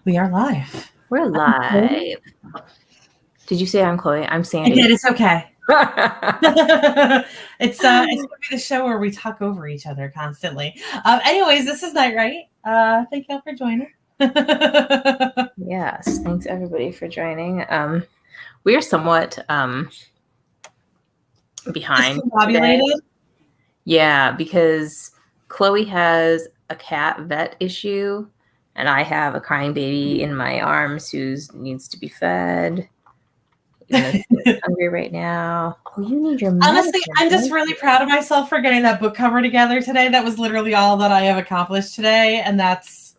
We are live. We're live. Did you say I'm Chloe? I'm I Sandy. did. It's okay. It's gonna be the show where we talk over each other constantly. Anyways, this is Night Right. Thank y'all for joining. Yes, thanks everybody for joining. We are somewhat behind today. Yeah, because Chloe has a cat vet issue, and I have a crying baby in my arms who needs to be fed. Even though she's hungry right now. Oh, you need your medicine. Honestly, I'm just really proud of myself for getting that book cover together today. That was literally all that I have accomplished today, and that's...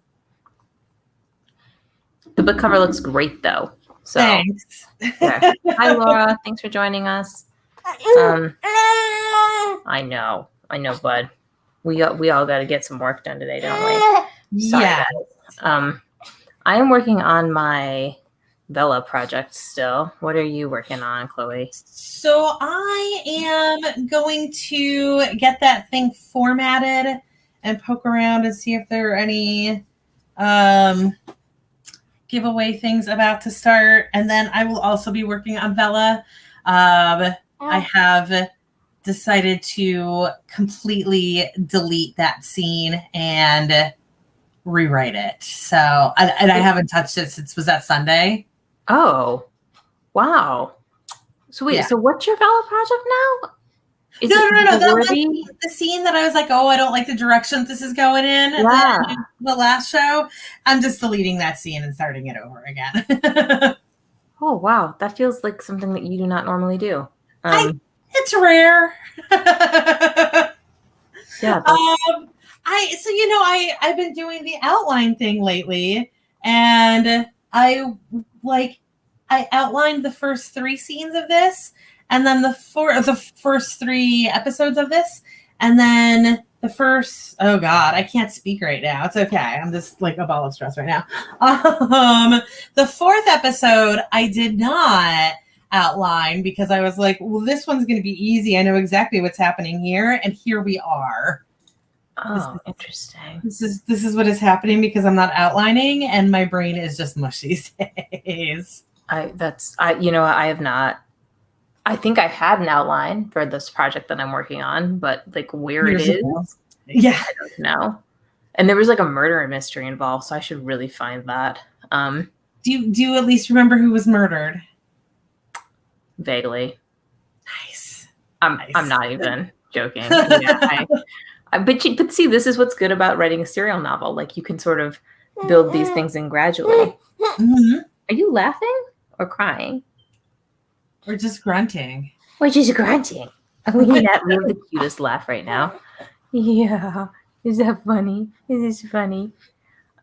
The book cover looks great, though. So, thanks. Yeah. Hi, Laura. Thanks for joining us. I know, bud. We all got to get some work done today, don't we? Sorry, yeah. Guys. I am working on my Bella project still. What are you working on, Chloe? So I am going to get that thing formatted and poke around and see if there are any giveaway things about to start. And then I will also be working on Bella. I have decided to completely delete that scene and rewrite it. So, and I haven't touched it since, was that Sunday? Oh, wow. So wait, so what's your Bella project now? Is no. The scene that I was like, oh, I don't like the direction this is going in. Yeah. The last show, I'm just deleting that scene and starting it over again. Oh, wow. That feels like something that you do not normally do. It's rare. Yeah. I've been doing the outline thing lately, and I outlined the first 3 scenes of this, and then the first 3 episodes of this, and then the first, oh God, I can't speak right now. It's okay. I'm just like a ball of stress right now. The 4th episode, I did not outline because I was like, well, this one's going to be easy. I know exactly what's happening here. And here we are. Oh, interesting. This is what is happening because I'm not outlining and my brain is just mush these days. I have not. I think I had an outline for this project that I'm working on, but like where it is, yeah, I don't know. And there was like a murder mystery involved, so I should really find that. Do you at least remember who was murdered? Vaguely. Nice. I'm not even joking. Yeah, but see, this is what's good about writing a serial novel. Like you can sort of build these things in gradually. Mm-hmm. Are you laughing or crying? Or just grunting. Or just grunting. We have the cutest laugh right now. Yeah. Is that funny? Is this funny?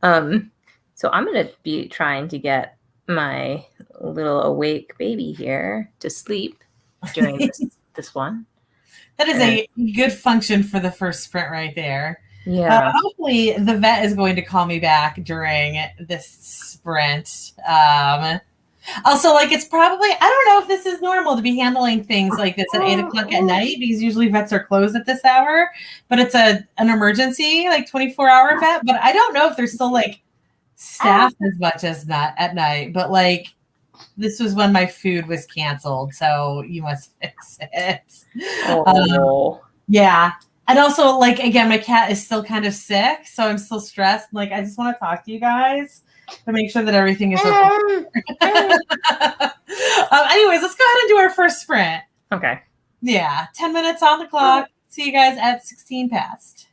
So I'm going to be trying to get my little awake baby here to sleep during this one. That is a good function for the first sprint right there. Yeah. Hopefully the vet is going to call me back during this sprint. Also, like, it's probably, I don't know if this is normal to be handling things like this at 8 o'clock at night because usually vets are closed at this hour, but it's an emergency, like 24-hour vet. But I don't know if there's still like staff as much as that at night. But like, this was when my food was canceled, so you must fix it. Yeah. And also, like, again, my cat is still kind of sick, so I'm still stressed. Like, I just want to talk to you guys to make sure that everything is okay. Anyways, let's go ahead and do our first sprint. Okay. Yeah. 10 minutes on the clock. See you guys at 16 past.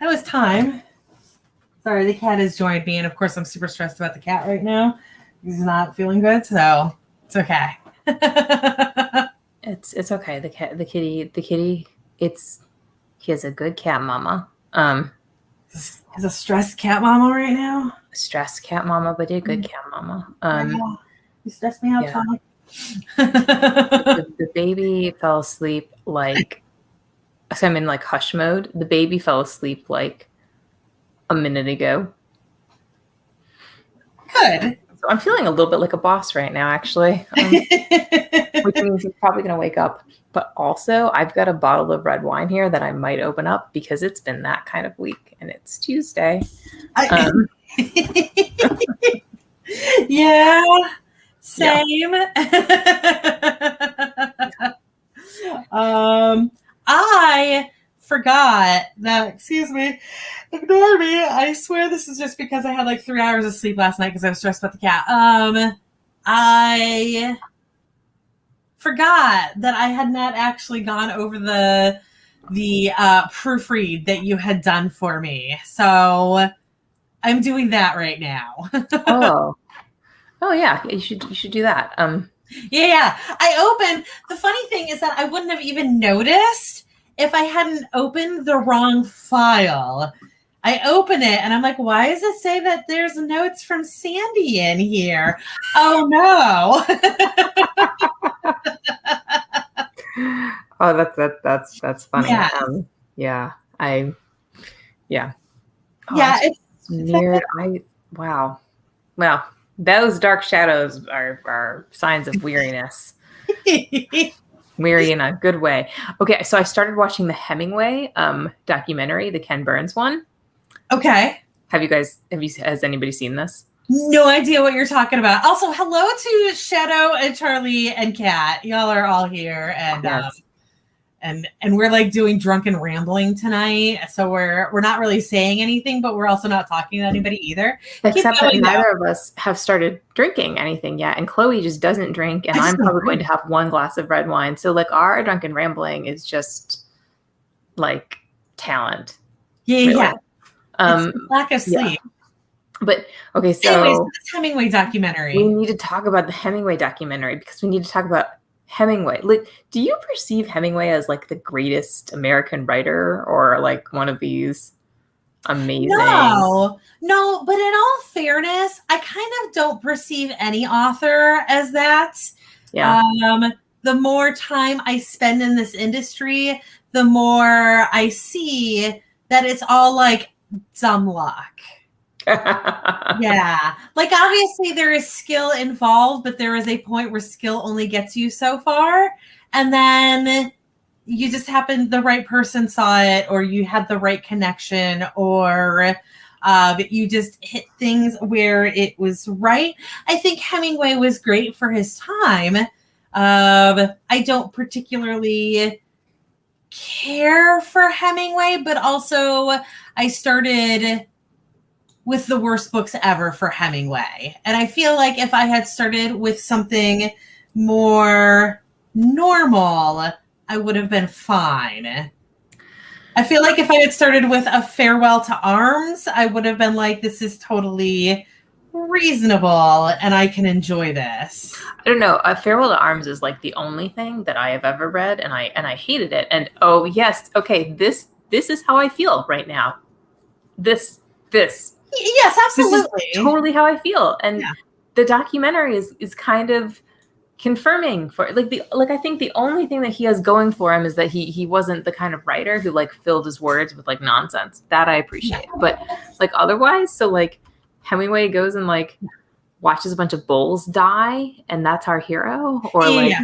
was time. Sorry, the cat has joined me, and of course I'm super stressed about the cat right now. He's not feeling good, so it's okay. It's okay. The kitty. He has a good cat mama. Has a stressed cat mama right now. Stressed cat mama, but a good cat mama. You stressed me out, yeah. Tommy. The baby fell asleep like, so I'm in like hush mode. The baby fell asleep like a minute ago. Good. So I'm feeling a little bit like a boss right now, actually, which means he's probably going to wake up. But also, I've got a bottle of red wine here that I might open up because it's been that kind of week, and it's Tuesday. Yeah, same. Yeah. I forgot that, excuse me, ignore me. I swear this is just because I had like 3 hours of sleep last night because I was stressed about the cat. I forgot that I had not actually gone over the proofread that you had done for me. So I'm doing that right now. Oh yeah, you should do that. Yeah. I opened. The funny thing is that I wouldn't have even noticed if I hadn't opened the wrong file. I open it and I'm like, why does it say that there's notes from Sandy in here? Oh no. Oh, that's funny. Yes. Yeah. Oh, Yeah, it's weird. Wow. Well, those dark shadows are signs of weariness. Weary in a good way. Okay, so I started watching the Hemingway documentary, the Ken Burns one. Okay. Has anybody seen this? No idea what you're talking about. Also, hello to Shadow and Charlie and Kat. Y'all are all here, and yes. And we're like doing drunken rambling tonight. So we're not really saying anything, but we're also not talking to anybody either. Except that neither of us have started drinking anything yet. And Chloe just doesn't drink, and I'm probably going to have one glass of red wine. So like our drunken rambling is just like talent. Yeah, really. Yeah. Lack of sleep. Yeah. But okay, so anyways, this Hemingway documentary. We need to talk about the Hemingway documentary because we need to talk about Hemingway. Like, do you perceive Hemingway as like the greatest American writer or like one of these amazing? No, but in all fairness, I kind of don't perceive any author as that. Yeah. The more time I spend in this industry, the more I see that it's all like dumb luck. Yeah. Like obviously there is skill involved, but there is a point where skill only gets you so far. And then you just happened, the right person saw it, or you had the right connection, or you just hit things where it was right. I think Hemingway was great for his time. I don't particularly care for Hemingway, but also I started with the worst books ever for Hemingway. And I feel like if I had started with something more normal, I would have been fine. I feel like if I had started with A Farewell to Arms, I would have been like, this is totally reasonable and I can enjoy this. I don't know. A Farewell to Arms is like the only thing that I have ever read, and I hated it. And oh yes, okay, this is how I feel right now. This. Yes, absolutely. This is totally how I feel. And the documentary is kind of confirming for I think the only thing that he has going for him is that he wasn't the kind of writer who like filled his words with like nonsense. That I appreciate. But like otherwise, so like Hemingway goes and like watches a bunch of bulls die and that's our hero, or like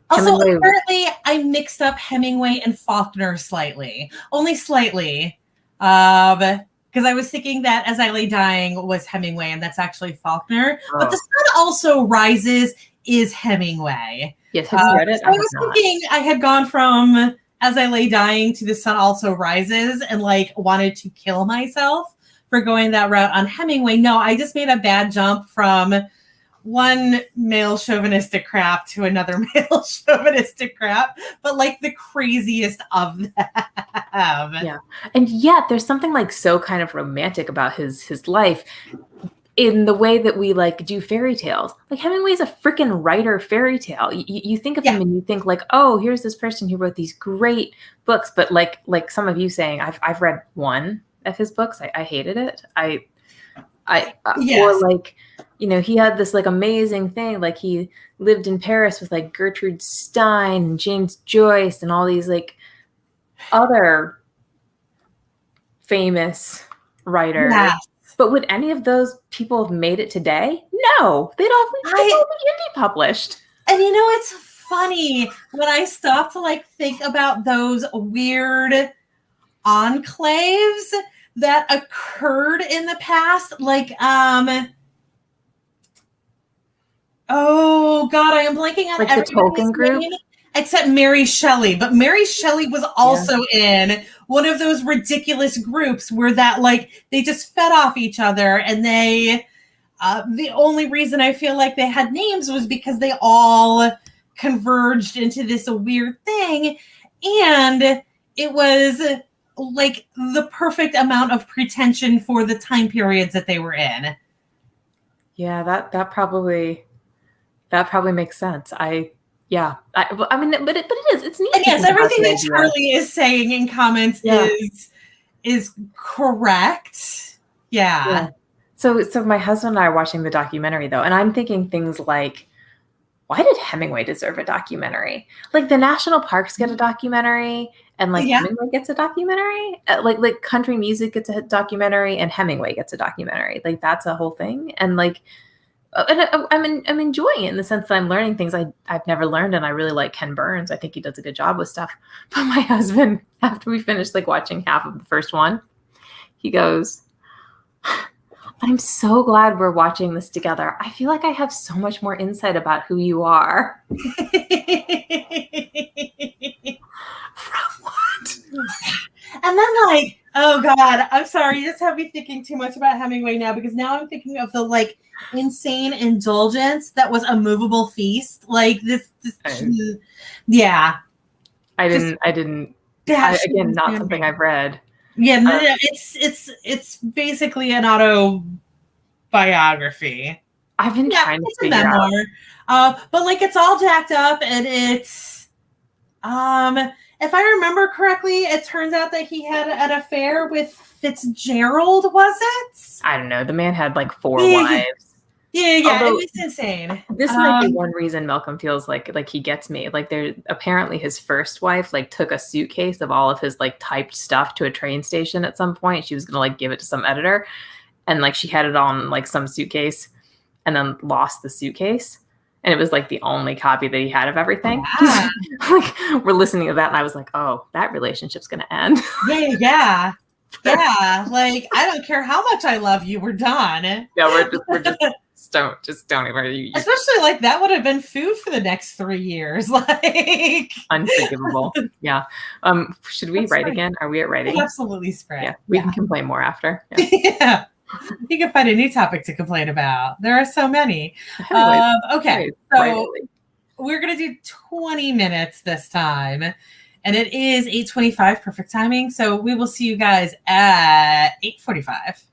also apparently I mixed up Hemingway and Faulkner slightly. Only slightly. Because I was thinking that As I Lay Dying was Hemingway, and that's actually Faulkner. Oh. But The Sun Also Rises is Hemingway. Yes, have you read it? So I was thinking I had gone from As I Lay Dying to The Sun Also Rises and like wanted to kill myself for going that route on Hemingway. No, I just made a bad jump from one male chauvinistic crap to another male chauvinistic crap, but like the craziest of them. Yeah. And yet there's something like so kind of romantic about his life in the way that we like do fairy tales. Like Hemingway's a freaking writer fairy tale. You think of him and you think like, oh, here's this person who wrote these great books. But like some of you saying, I've read one of his books. I hated it. Yes. Or like, you know, he had this like amazing thing. Like he lived in Paris with like Gertrude Stein and James Joyce and all these like other famous writers. Yes. But would any of those people have made it today? No, they'd all be indie published. And you know, it's funny when I stop to like think about those weird enclaves that occurred in the past, like oh god, I am blanking on like the Tolkien group name except Mary Shelley. But Mary Shelley was also in one of those ridiculous groups where that like they just fed off each other, and they the only reason I feel like they had names was because they all converged into this weird thing, and it was like the perfect amount of pretension for the time periods that they were in. Yeah, that probably makes sense. I mean, but it is. It's neat. And yes, everything that Charlie is saying in comments is correct. Yeah. So my husband and I are watching the documentary though, and I'm thinking things like, why did Hemingway deserve a documentary? Like the national parks get a documentary, and like Hemingway gets a documentary. Like country music gets a documentary, and Hemingway gets a documentary. Like that's a whole thing, and like. And I'm enjoying it in the sense that I'm learning things I've never learned, and I really like Ken Burns. I think he does a good job with stuff. But my husband, after we finished like watching half of the first one, he goes, "I'm so glad we're watching this together. I feel like I have so much more insight about who you are." From what? And then like, oh god, I'm sorry, you just have me thinking too much about Hemingway now, because now I'm thinking of the like insane indulgence that was A Movable Feast. Like this yeah. I didn't again, not something I've read. Yeah, it's basically an autobiography. I've been trying to figure out. But like it's all jacked up, and it's if I remember correctly, it turns out that he had an affair with Fitzgerald, was it? I don't know. The man had like 4 wives. Yeah, although, it was insane. This might be one reason Malcolm feels like he gets me. Like there, apparently his first wife like took a suitcase of all of his like typed stuff to a train station at some point. She was gonna like give it to some editor, and like she had it on like some suitcase, and then lost the suitcase. And it was like the only copy that he had of everything. Yeah. Like we're listening to that, and I was like, "Oh, that relationship's gonna end." Yeah. Like I don't care how much I love you, we're done. Yeah, we're just don't even. Especially like that would have been food for the next 3 years. Like unforgivable. Yeah. Should we write again? Are we at writing? Absolutely, spread. Yeah, we can complain more after. Yeah. You can find a new topic to complain about. There are so many. Okay, so we're going to do 20 minutes this time, and it is 8:25, perfect timing. So we will see you guys at 8:45.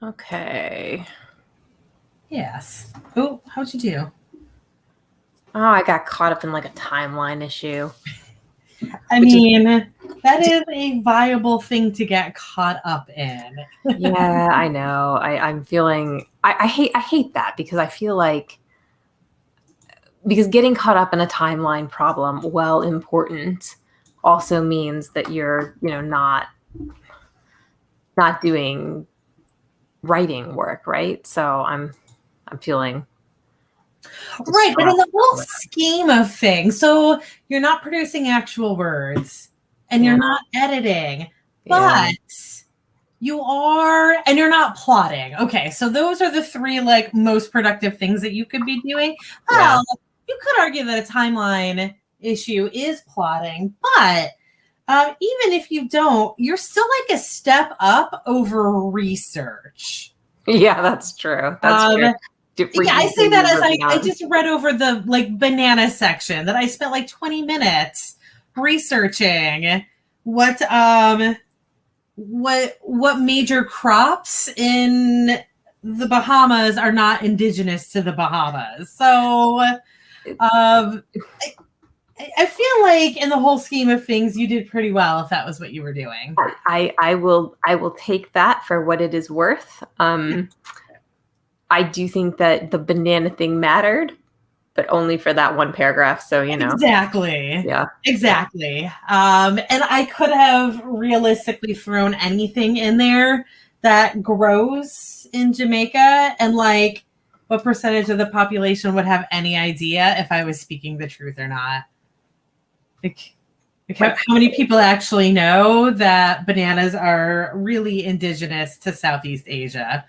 Okay. Yes. Oh, how'd you do? Oh, I got caught up in like a timeline issue. I mean, that is a viable thing to get caught up in. Yeah, I know. I'm feeling I hate that because I feel like because getting caught up in a timeline problem, while important, also means that you're, not doing writing work, right? So I'm feeling Right, but in distraught. the whole scheme of things, so you're not producing actual words and Yeah, you're not editing, yeah, but you are, and you're not plotting. Okay, so those are the three like most productive things that you could be doing. yeah, Well, you could argue that a timeline issue is plotting, but even if you don't, you're still like a step up over research. yeah. That's true. That's Um, true. yeah, I say Reusing that your as I verbatim. just read over the like banana section that I spent like 20 minutes researching what major crops in the Bahamas are not indigenous to the Bahamas. So I feel like in the whole scheme of things, you did pretty well if that was what you were doing. I will take that for what it is worth. I do think that the banana thing mattered, but only for that one paragraph. So, Exactly. yeah. Exactly. And I could have realistically thrown anything in there that grows in Jamaica, and like what percentage of the population would have any idea if I was speaking the truth or not? Like how many people actually know that bananas are really indigenous to Southeast Asia?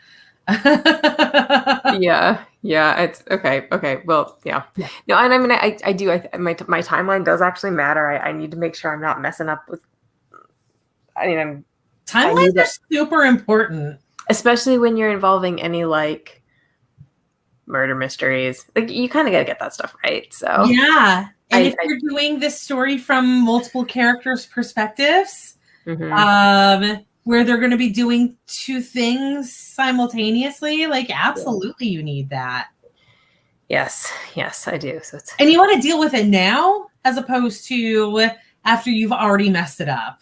Yeah, yeah, it's okay. Okay, well, yeah. No, and I mean, I do. My timeline does actually matter. I need to make sure I'm not messing up with. I mean, I Timelines need are it, super important. especially when you're involving any like murder mysteries. Like you kind of got to get that stuff right. So Yeah. And if I you're doing this story from multiple characters' perspectives, mhm. where they're going to be doing two things simultaneously, like Yeah. absolutely you need that. Yes, I do. So it's And you want to deal with it now as opposed to after you've already messed it up.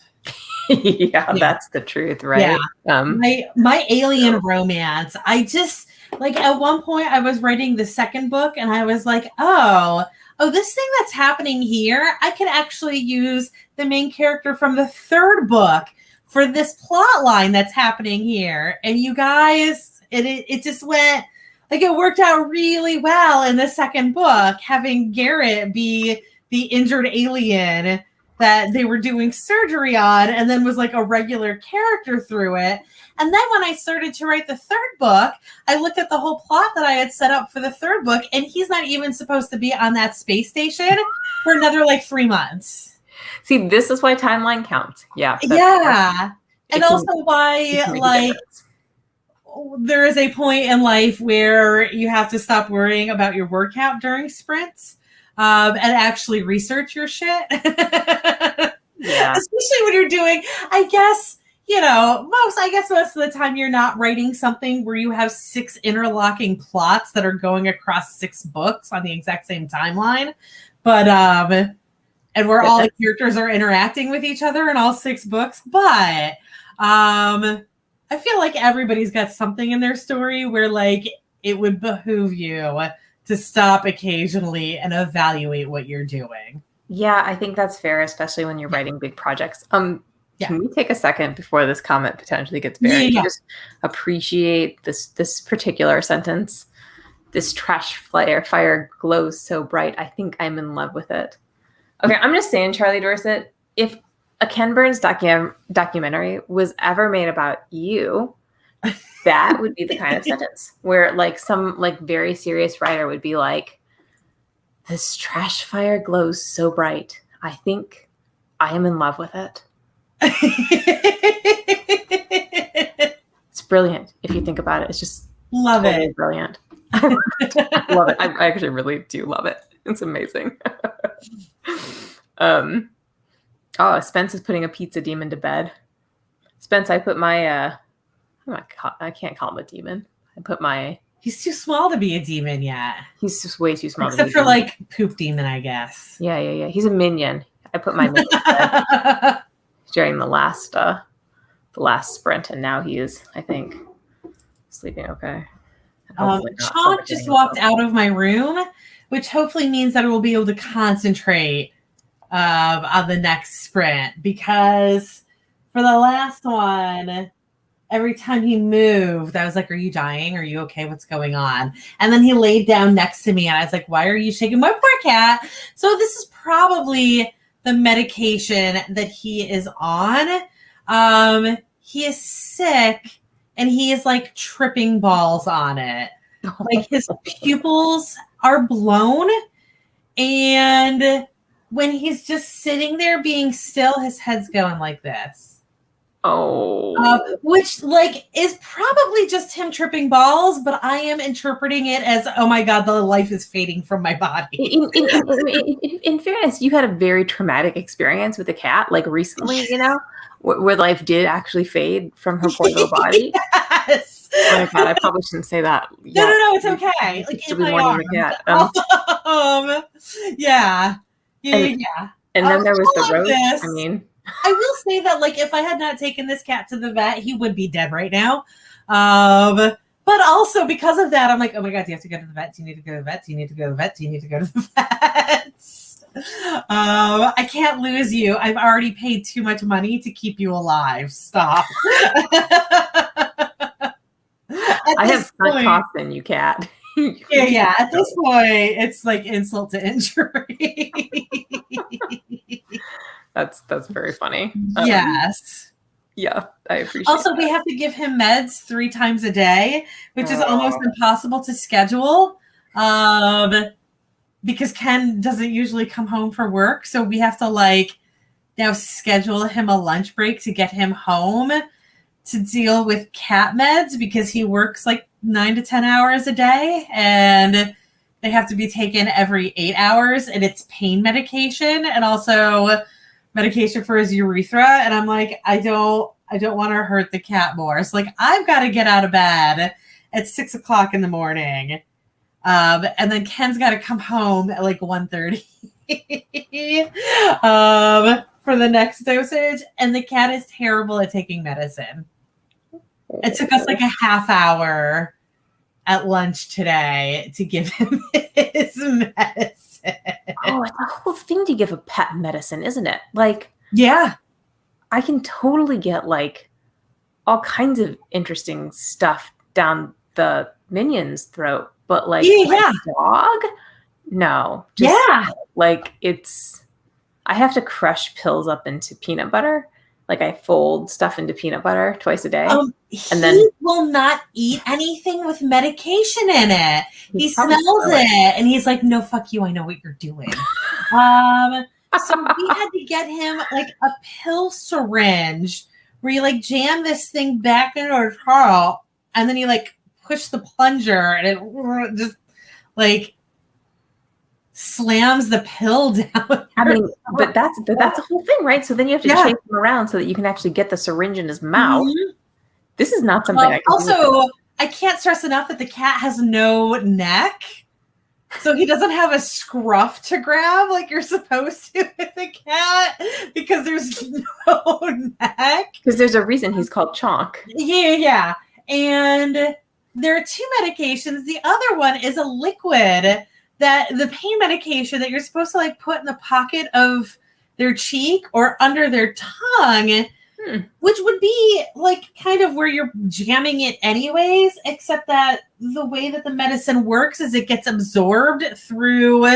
yeah, Yeah. that's the truth, Yeah. right? My alien So, romance. I just like at one point I was writing the second book and I was like, oh, this thing that's happening here, I could actually use the main character from the third book for this plot line that's happening here. And you guys, it just went like it worked out really well in the second book, having Garrett be the injured alien that they were doing surgery on and then was like a regular character through it. And then when I started to write the third book, I looked at the whole plot that I had set up for the third book, and he's not even supposed to be on that space station for another like 3 months. see, this is why timeline counts. Yeah, Yeah. And it can, also it why can make a like difference. there is a point in life where you have to stop worrying about your word count during sprints and actually research your shit. Yeah. Especially when you're doing, I guess most of the time you're not writing something where you have 6 interlocking plots that are going across 6 books on the exact same timeline. But, and where all the characters are interacting with each other in all 6 books. But, I feel like everybody's got something in their story where like it would behoove you to stop occasionally and evaluate what you're doing. Yeah, I think that's fair, especially when you're writing big projects. Yeah. Can we take a second before this comment potentially gets buried to just appreciate this particular sentence? This trash fire glows so bright. I think I'm in love with it. Okay, I'm just saying, Charlie Dorset, if a Ken Burns documentary was ever made about you, that would be the kind of sentence where like some like very serious writer would be like, this trash fire glows so bright. I think I am in love with it. It's brilliant if you think about it. It's just Love totally it. brilliant. I love it. I actually really do love it. It's amazing. Oh, Spence is putting a pizza demon to bed. Spence, I put my I can't call him a demon. I put my. He's too small to be a demon yet. He's just way too small. Except for like poop demon, I guess. Yeah. He's a minion. I put my minion bed during the last sprint, and now he is, I think, sleeping okay. Chonk just walked out of my room, which hopefully means that I will be able to concentrate on the next sprint, because for the last one, every time he moved, I was like, are you dying? Are you okay? What's going on? And then he laid down next to me, and I was like, why are you shaking my poor cat? So this is probably the medication that he is on. He is sick, and he is like tripping balls on it. Like his pupils are blown, and when he's just sitting there being still, his head's going like this. Which like is probably just him tripping balls, but I am interpreting it as, oh my God, the life is fading from my body. In fairness, you had a very traumatic experience with a cat, like recently, where life did actually fade from her poor little body. Yes. Oh my God, I probably shouldn't say that. No, it's okay. Like in my arms. Yeah. And then there was the roach. I mean, I will say that, like, if I had not taken this cat to the vet, he would be dead right now. But also because of that, I'm like, oh my God, do you have to go to the vet? Do you need to go to the vet? Do you need to go to the vet? Do you need to go to the vet? I can't lose you. I've already paid too much money to keep you alive. Stop. I have sunk costs in you, cat. Yeah. At this point, it's like insult to injury. That's very funny. Yes. Yeah, I appreciate Also, that. we have to give him meds 3 times a day, which is almost impossible to schedule because Ken doesn't usually come home for work. So we have to like now schedule him a lunch break to get him home to deal with cat meds because he works like 9 to 10 hours a day, and they have to be taken every 8 hours, and it's pain medication and also medication for his urethra. And I'm like, I don't want to hurt the cat more. So like, I've got to get out of bed at 6 o'clock in the morning. And then Ken's got to come home at like 1:30 for the next dosage. And the cat is terrible at taking medicine. It took us like a half hour at lunch today to give him his medicine. Oh, it's a whole thing to give a pet medicine, isn't it? Like, yeah, I can totally get like all kinds of interesting stuff down the minion's throat, but like my dog, no. Like I have to crush pills up into peanut butter. Like I fold stuff into peanut butter twice a day. And then he will not eat anything with medication in it. He smells it and he's like, no, fuck you. I know what you're doing. So we had to get him like a pill syringe where you like jam this thing back into a throat and then you like push the plunger and it just like slams the pill down. I mean, but that's a whole thing, right? So then you have to chase him around so that you can actually get the syringe in his mouth. Mm-hmm. This is not something I can also, I can't stress enough that the cat has no neck. So he doesn't have a scruff to grab like you're supposed to with a cat because there's no neck. Because there's a reason he's called Chonk. Yeah. And there are 2 medications. The other one is a liquid that the pain medication that you're supposed to like put in the pocket of their cheek or under their tongue, which would be like kind of where you're jamming it anyways, except that the way that the medicine works is it gets absorbed through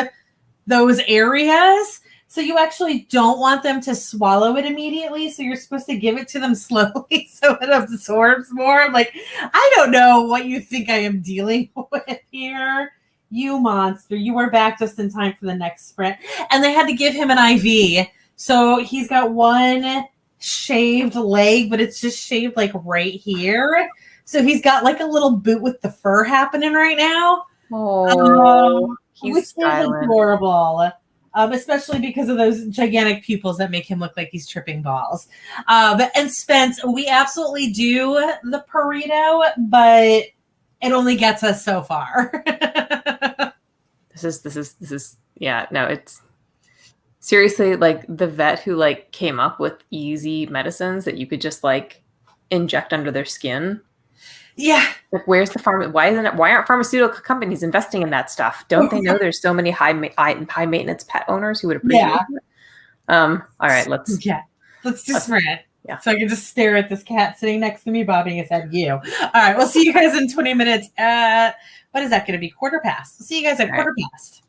those areas. So you actually don't want them to swallow it immediately. So you're supposed to give it to them slowly so it absorbs more. Like, I don't know what you think I am dealing with here. You monster. You are back just in time for the next sprint. And they had to give him an IV. So he's got one shaved leg, but it's just shaved like right here. So he's got like a little boot with the fur happening right now. Oh, he's which is adorable. especially because of those gigantic pupils that make him look like he's tripping balls. And Spence, we absolutely do the burrito, but it only gets us so far. This is yeah, no, it's seriously like the vet who like came up with easy medicines that you could just like inject under their skin. Yeah. Like, where's the why aren't pharmaceutical companies investing in that stuff? Don't they know there's so many high maintenance pet owners who would appreciate it? All right, let's do Sprint. Yeah. So I can just stare at this cat sitting next to me, bobbing his head. All right, we'll see you guys in 20 minutes at, what is that going to be? Quarter past. We'll see you guys at quarter past.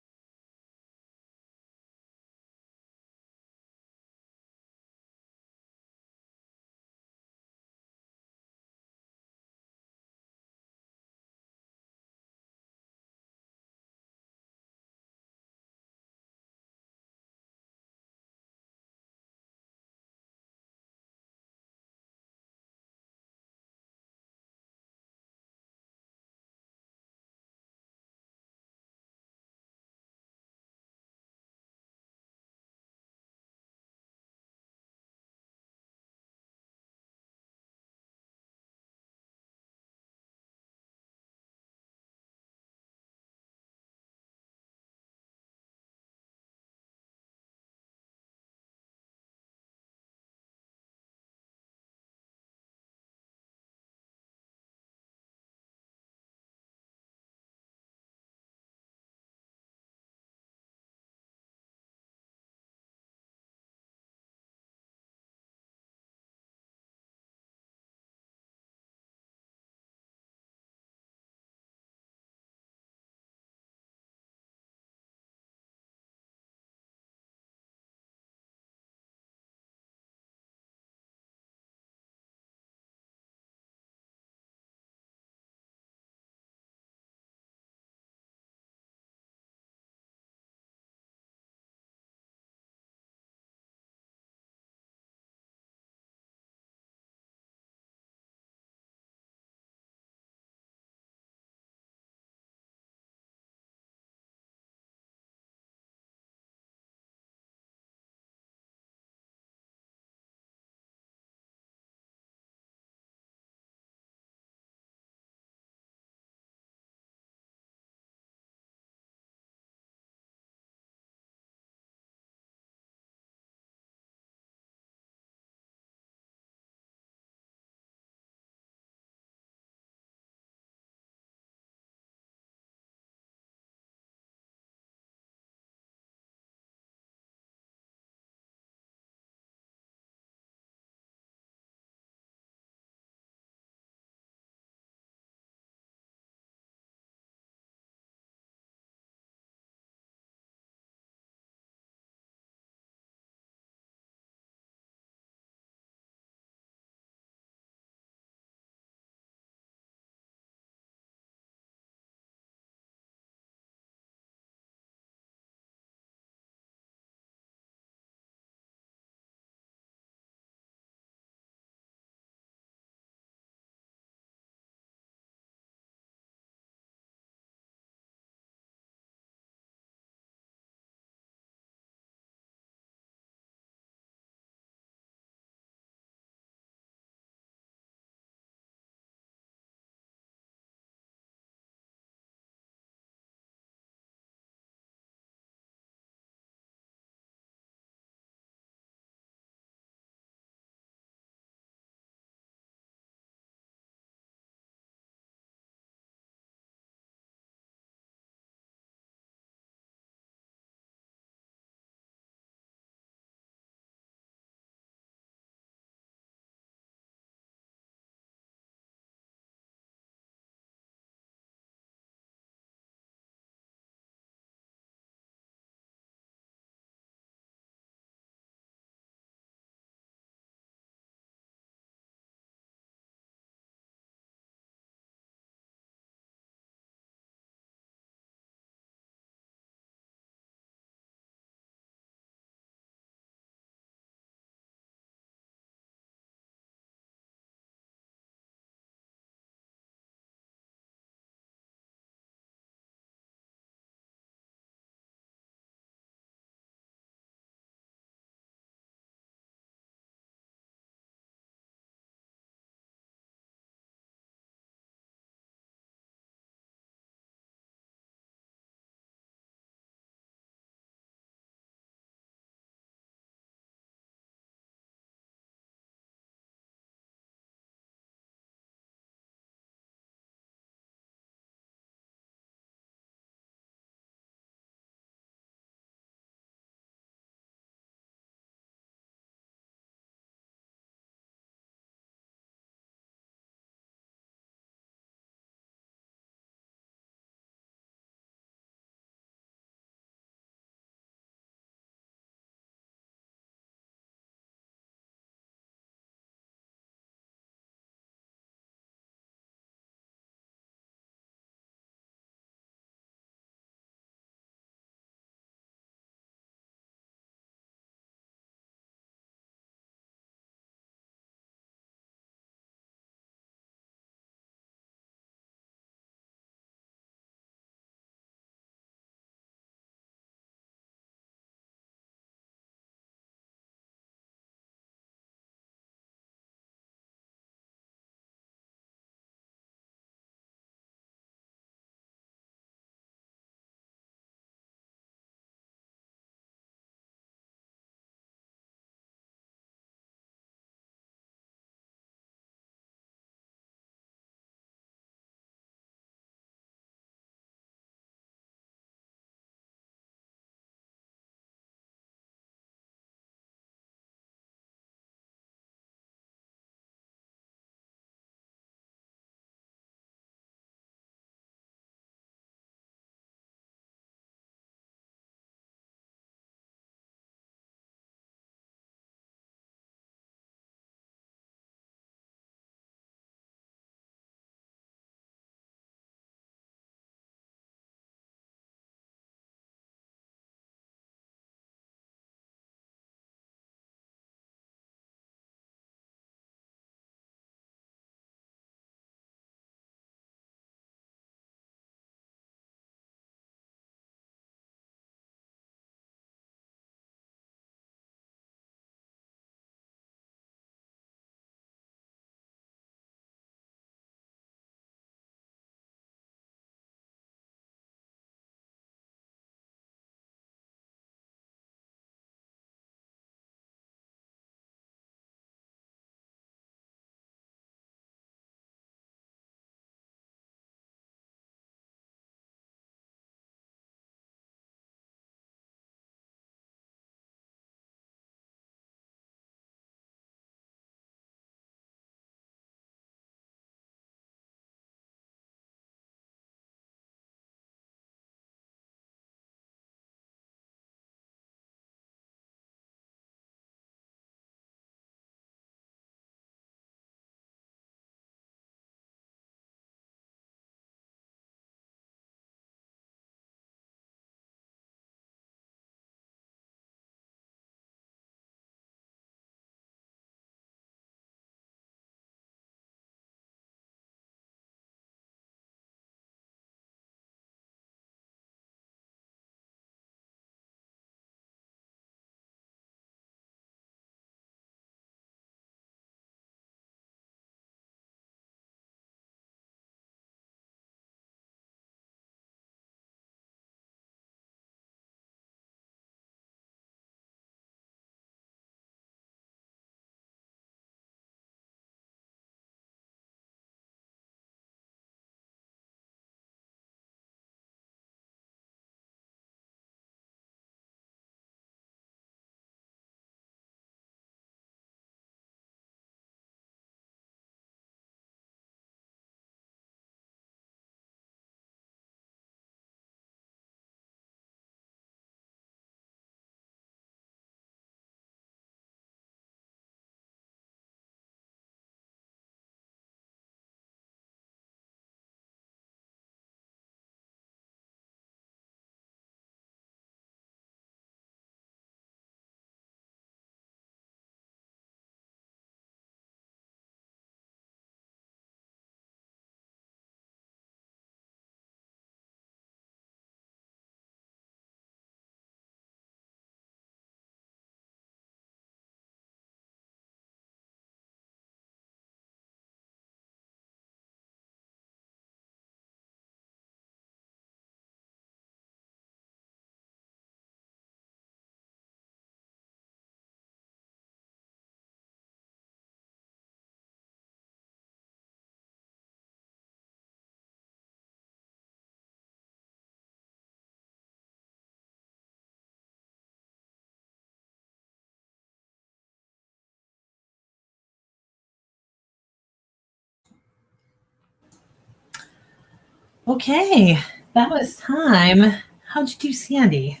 Okay, that was time. How'd you do, Sandy?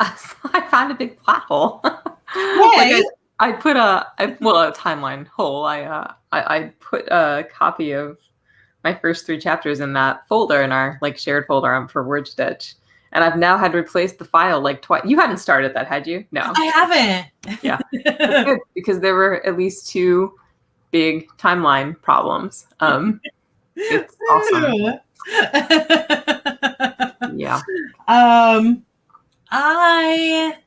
I found a big plot hole. Yay! I put a timeline hole. I put a copy of my first 3 chapters in that folder, in our like shared folder for Word Stitch, and I've now had to replace the file like twice. You hadn't started that, had you? No, I haven't. Yeah, that's good because there were at least 2 big timeline problems. It's awesome. Yeah. I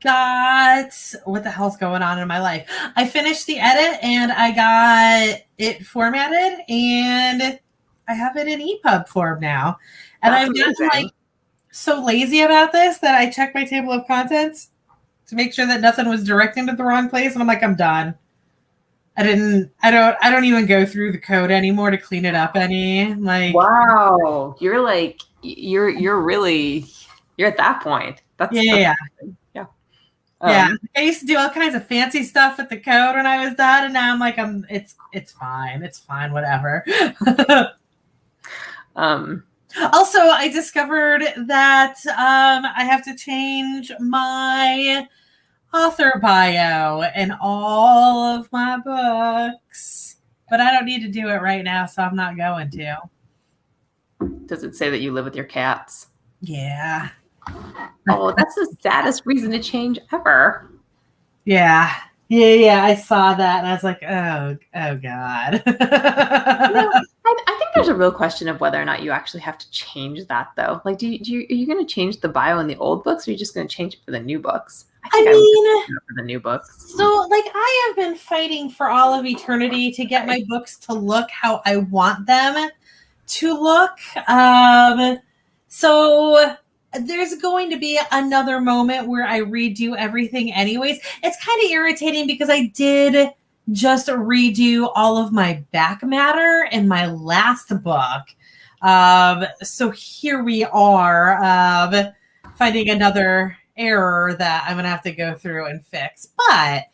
got what the hell's going on in my life? I finished the edit and I got it formatted and I have it in EPUB form now. And That's I've gotten amazing. like so lazy about this that I checked my table of contents to make sure that nothing was directed to the wrong place, and I'm like, I'm done. I don't even go through the code anymore to clean it up any. Like, wow, you're like you're at that point. That's yeah. yeah. I used to do all kinds of fancy stuff with the code when I was done, and now I'm like, it's fine, whatever. Also, I discovered that I have to change my author bio in all of my books, but I don't need to do it right now, so I'm not going to. Does it say that you live with your cats? Yeah. Oh, that's the saddest reason to change ever. Yeah. I saw that and I was like, oh God. I think there's a real question of whether or not you actually have to change that, though. Like, are you going to change the bio in the old books, or are you just going to change it for the new books? I mean, for the new books. So, like, I have been fighting for all of eternity to get my books to look how I want them to look. So there's going to be another moment where I redo everything anyways. It's kind of irritating because I did just redo all of my back matter in my last book. So here we are, finding another error that I'm going to have to go through and fix. But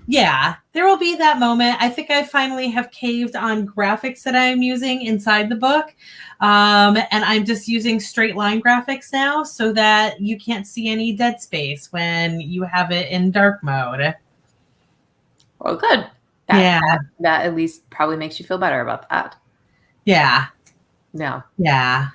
yeah, there will be that moment. I think I finally have caved on graphics that I'm using inside the book. And I'm just using straight line graphics now so that you can't see any dead space when you have it in dark mode. Well, good. That at least probably makes you feel better about that. Yeah. No. Yeah.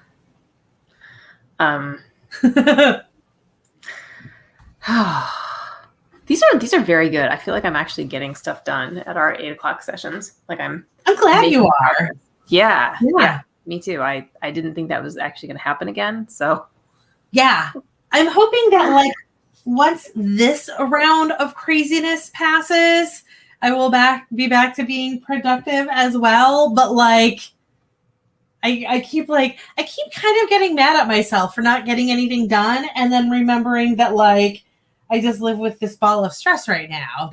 These are very good. I feel like I'm actually getting stuff done at our 8 o'clock sessions. Like I'm glad you are. Progress. Yeah. Me too. I didn't think that was actually going to happen again. So yeah, I'm hoping that like once this round of craziness passes, I will be back to being productive as well. But like, I keep kind of getting mad at myself for not getting anything done, and then remembering that like I just live with this ball of stress right now.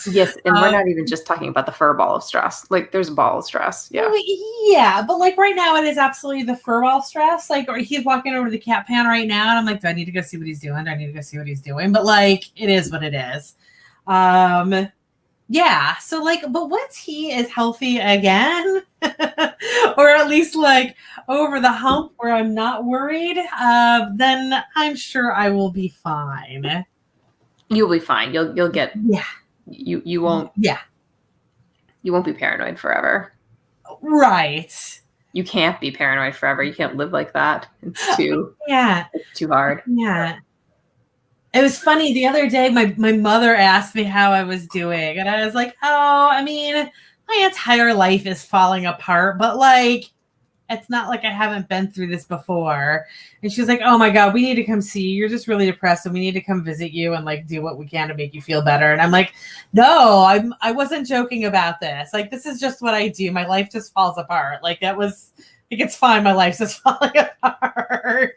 Yes, and we're not even just talking about the fur ball of stress. Like there's a ball of stress. Yeah. Yeah, but like right now it is absolutely the fur ball stress. Like, or he's walking over to the cat pan right now, and I'm like, do I need to go see what he's doing? But like, it is what it is. Yeah, so like, but once he is healthy again, or at least like over the hump where I'm not worried, then I'm sure I will be fine. You'll be fine. You'll get you won't you won't be paranoid forever. Right. You can't be paranoid forever. You can't live like that. It's too hard. Yeah. It was funny the other day, my mother asked me how I was doing, and I was like, oh, I mean, my entire life is falling apart, but like, it's not like I haven't been through this before. And she was like, oh my God, we need to come see you. You're just really depressed, and we need to come visit you and like do what we can to make you feel better. And I'm like, no, I wasn't joking about this. Like, this is just what I do. My life just falls apart. Like, that was like, it's fine. My life's just falling apart.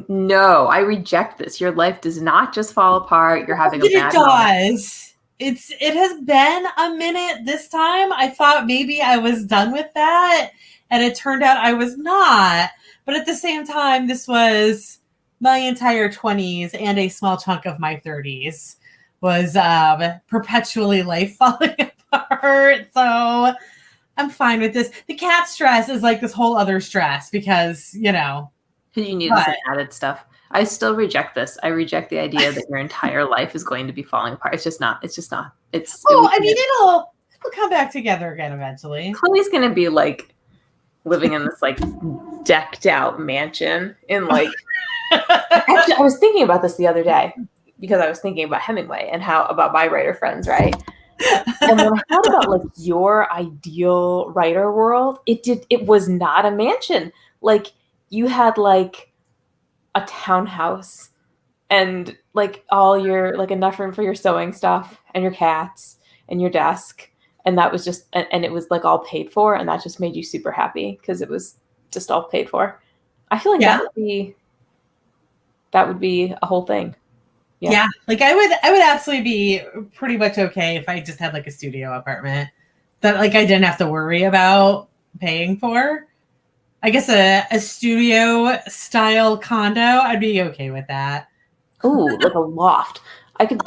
No, I reject this. Your life does not just fall apart. You're having a bad moment. It has been a minute this time. I thought maybe I was done with that, and it turned out I was not. But at the same time, this was my entire 20s and a small chunk of my 30s. was perpetually life falling apart. So I'm fine with this. The cat stress is like this whole other stress because, you know. You need some added stuff. I still reject this. I reject the idea that your entire life is going to be falling apart. It's just not. It's just not. I mean, it'll come back together again eventually. Chloe's going to be like living in this like decked out mansion in like. Actually, I was thinking about this the other day because I was thinking about Hemingway and how about my writer friends, right? And when I thought about like your ideal writer world, it was not a mansion. Like you had like a townhouse and like all your like enough room for your sewing stuff and your cats and your desk, and that was just and it was like all paid for, and that just made you super happy because it was just all paid for. I feel like that would be a whole thing. Yeah, like I would absolutely be pretty much okay if I just had like a studio apartment that like I didn't have to worry about paying for. I guess a studio style condo, I'd be okay with that. Ooh, like a loft. I could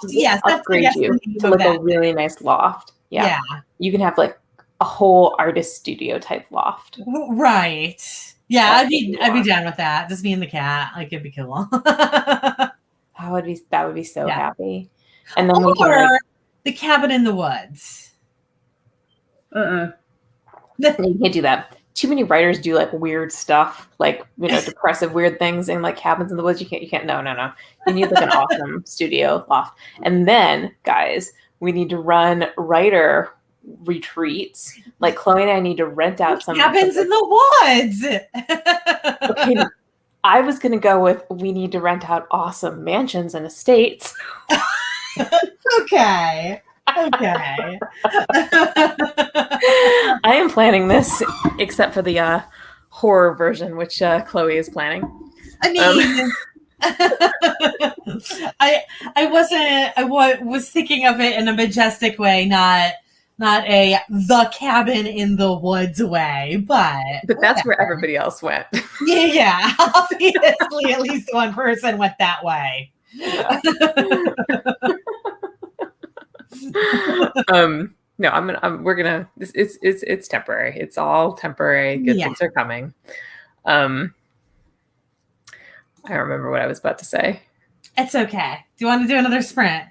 yes, upgrade you to like a really nice loft. Yeah. You can have like a whole artist studio type loft. Right. Yeah, I'd be down with that. Just me and the cat. Like it'd be cool. That would be so happy. And then we can like the cabin in the woods. You can't do that. Too many writers do like weird stuff, like, you know, depressive weird things in like cabins in the woods. You can't. No. You need like an awesome studio loft. And then, guys, we need to run writer retreats. Like Chloe and I need to rent out some cabins in the woods. Okay, I was gonna go with we need to rent out awesome mansions and estates. Okay. I am planning this, except for the horror version, which Chloe is planning. I mean, I was thinking of it in a majestic way, not a the cabin in the woods way, but that's where everybody else went. Yeah, obviously at least one person went that way. Yeah. No, we're gonna. It's temporary. It's all temporary. Good things are coming. I don't remember what I was about to say. It's okay. Do you want to do another sprint?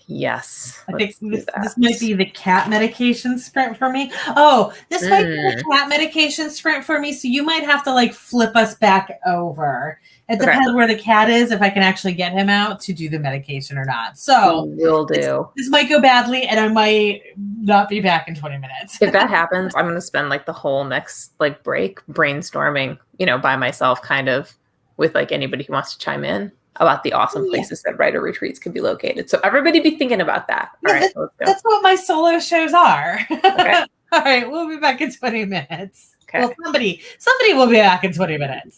Yes. I think this might be the cat medication sprint for me. Oh, this might be the cat medication sprint for me. So you might have to like flip us back over. It depends where the cat is, if I can actually get him out to do the medication or not. So will do. This might go badly and I might not be back in 20 minutes. If that happens, I'm going to spend like the whole next like break brainstorming, you know, by myself kind of with like anybody who wants to chime in about the awesome places that writer retreats could be located. So everybody be thinking about that. All right, let's go. That's what my solo shows are. Okay. All right, we'll be back in 20 minutes. Okay. Well, somebody will be back in 20 minutes.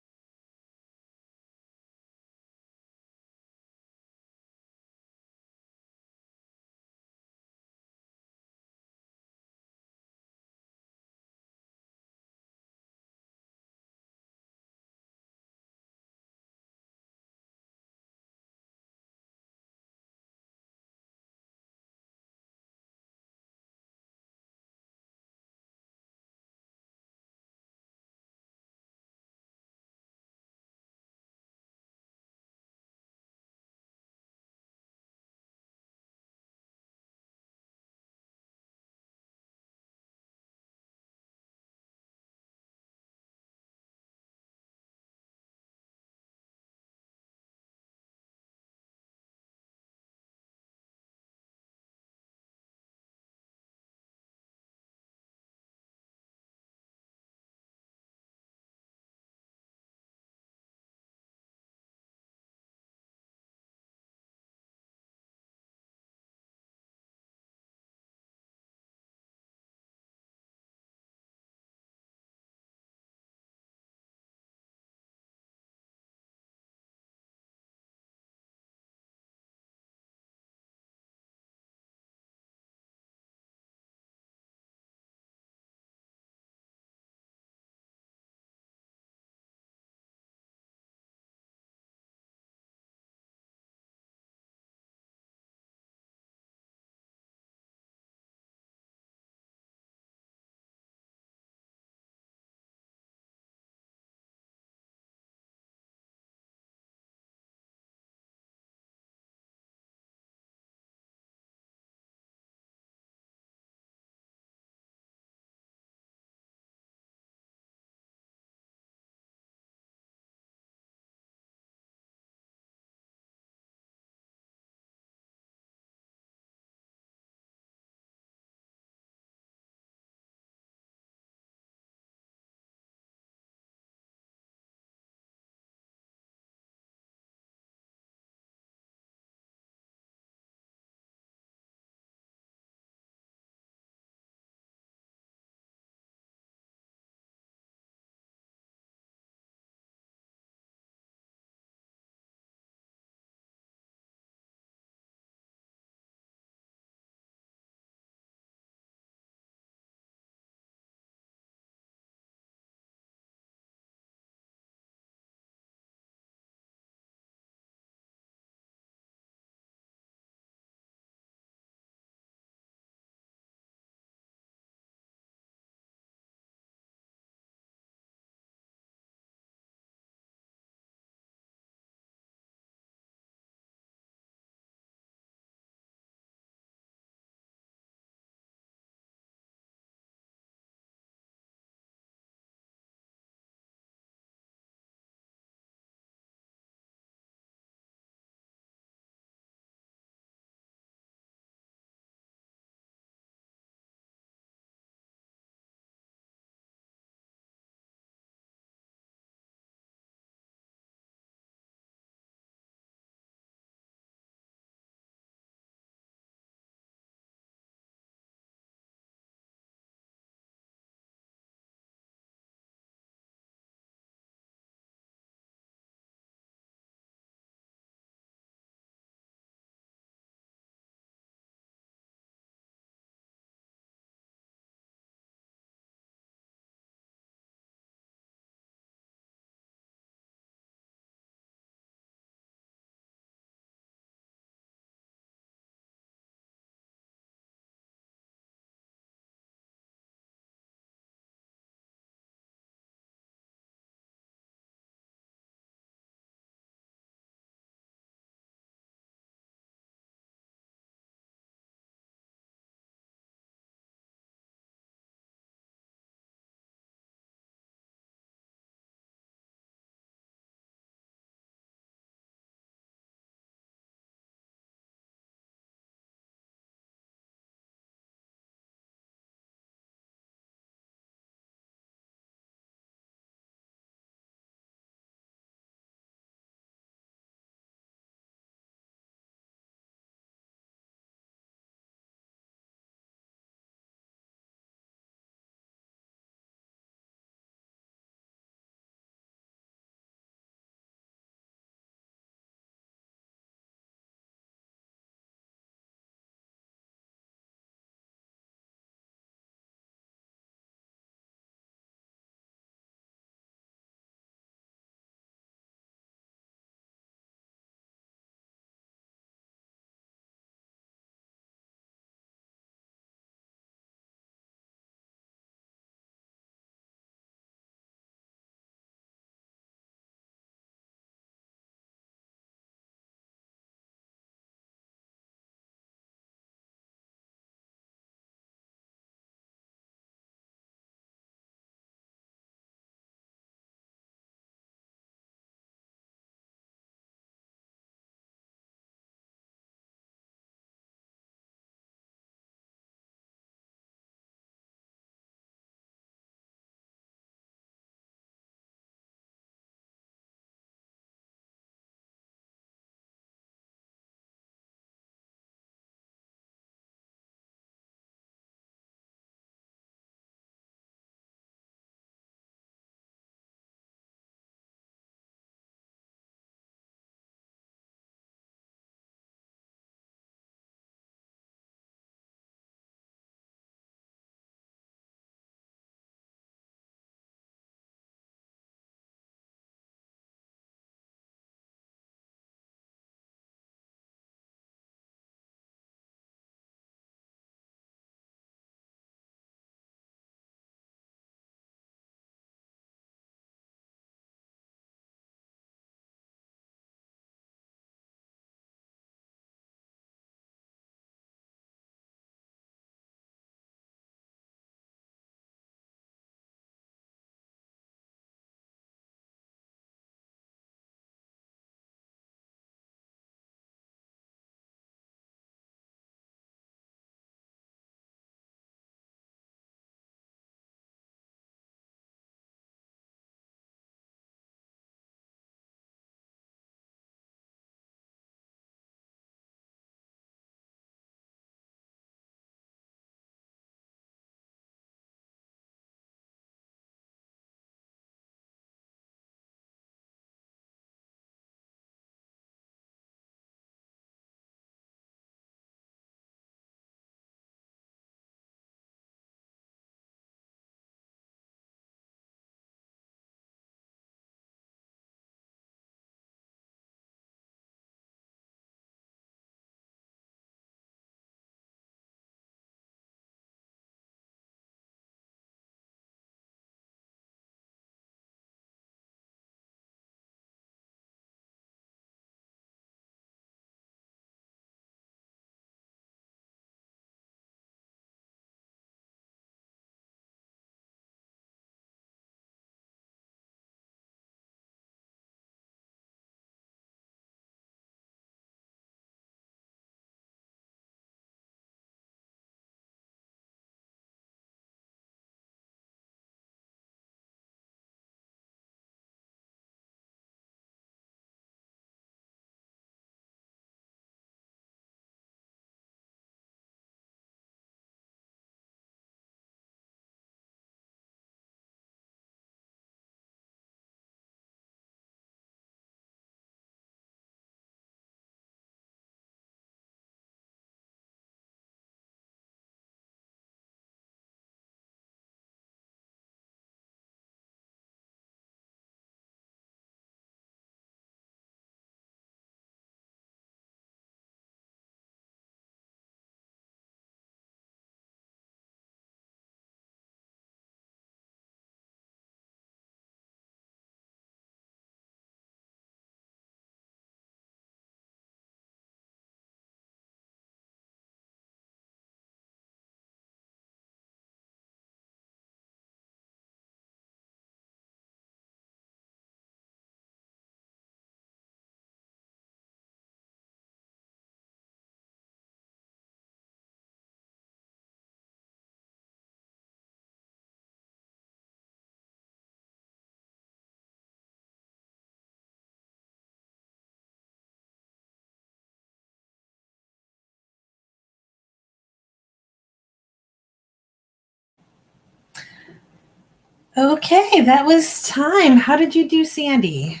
Okay, that was time. How did you do, Sandy?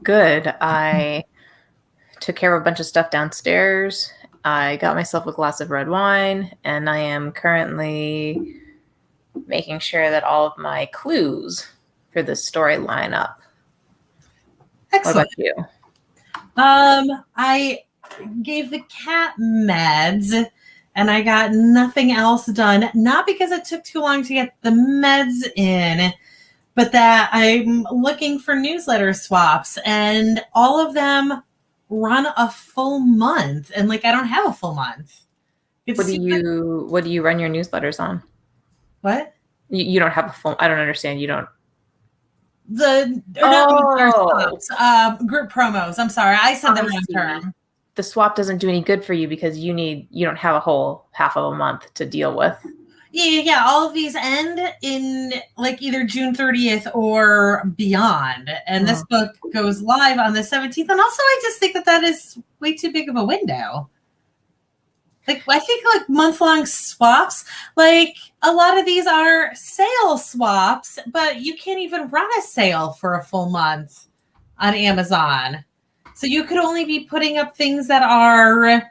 Good. I took care of a bunch of stuff downstairs. I got myself a glass of red wine, and I am currently making sure that all of my clues for this story line up. Excellent. What about you? I gave the cat meds and I got nothing else done. Not because it took too long to get the meds in, but that I'm looking for newsletter swaps and all of them run a full month. And like, I don't have a full month. What do you run your newsletters on? What? You don't have a full, I don't understand. You don't. Swaps, group promos. I'm sorry. I said the wrong term. The swap doesn't do any good for you because you don't have a whole half of a month to deal with. Yeah. All of these end in like either June 30th or beyond. And this book goes live on the 17th. And also I just think that is way too big of a window. Like, I think like month-long swaps, like a lot of these are sale swaps, but you can't even run a sale for a full month on Amazon. So you could only be putting up things that are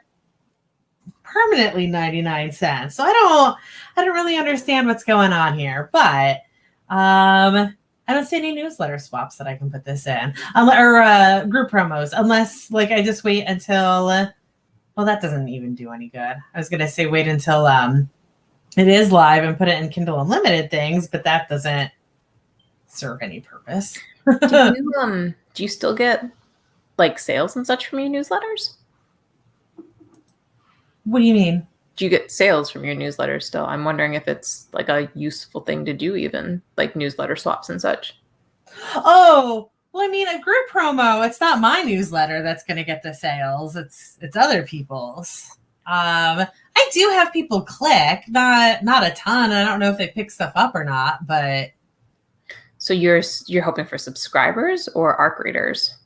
permanently 99 cents. So I don't really understand what's going on here, but I don't see any newsletter swaps that I can put this in, or group promos, unless like I just wait until, well, that doesn't even do any good. I was going to say wait until it is live and put it in Kindle Unlimited things, but that doesn't serve any purpose. Do you still get like sales and such from your newsletters? What do you mean? Do you get sales from your newsletters still? I'm wondering if it's like a useful thing to do, even like newsletter swaps and such. Oh, well, I mean, a group promo, it's not my newsletter that's going to get the sales. It's other people's. I do have people click, not a ton. I don't know if they pick stuff up or not, but. So you're hoping for subscribers or ARC readers?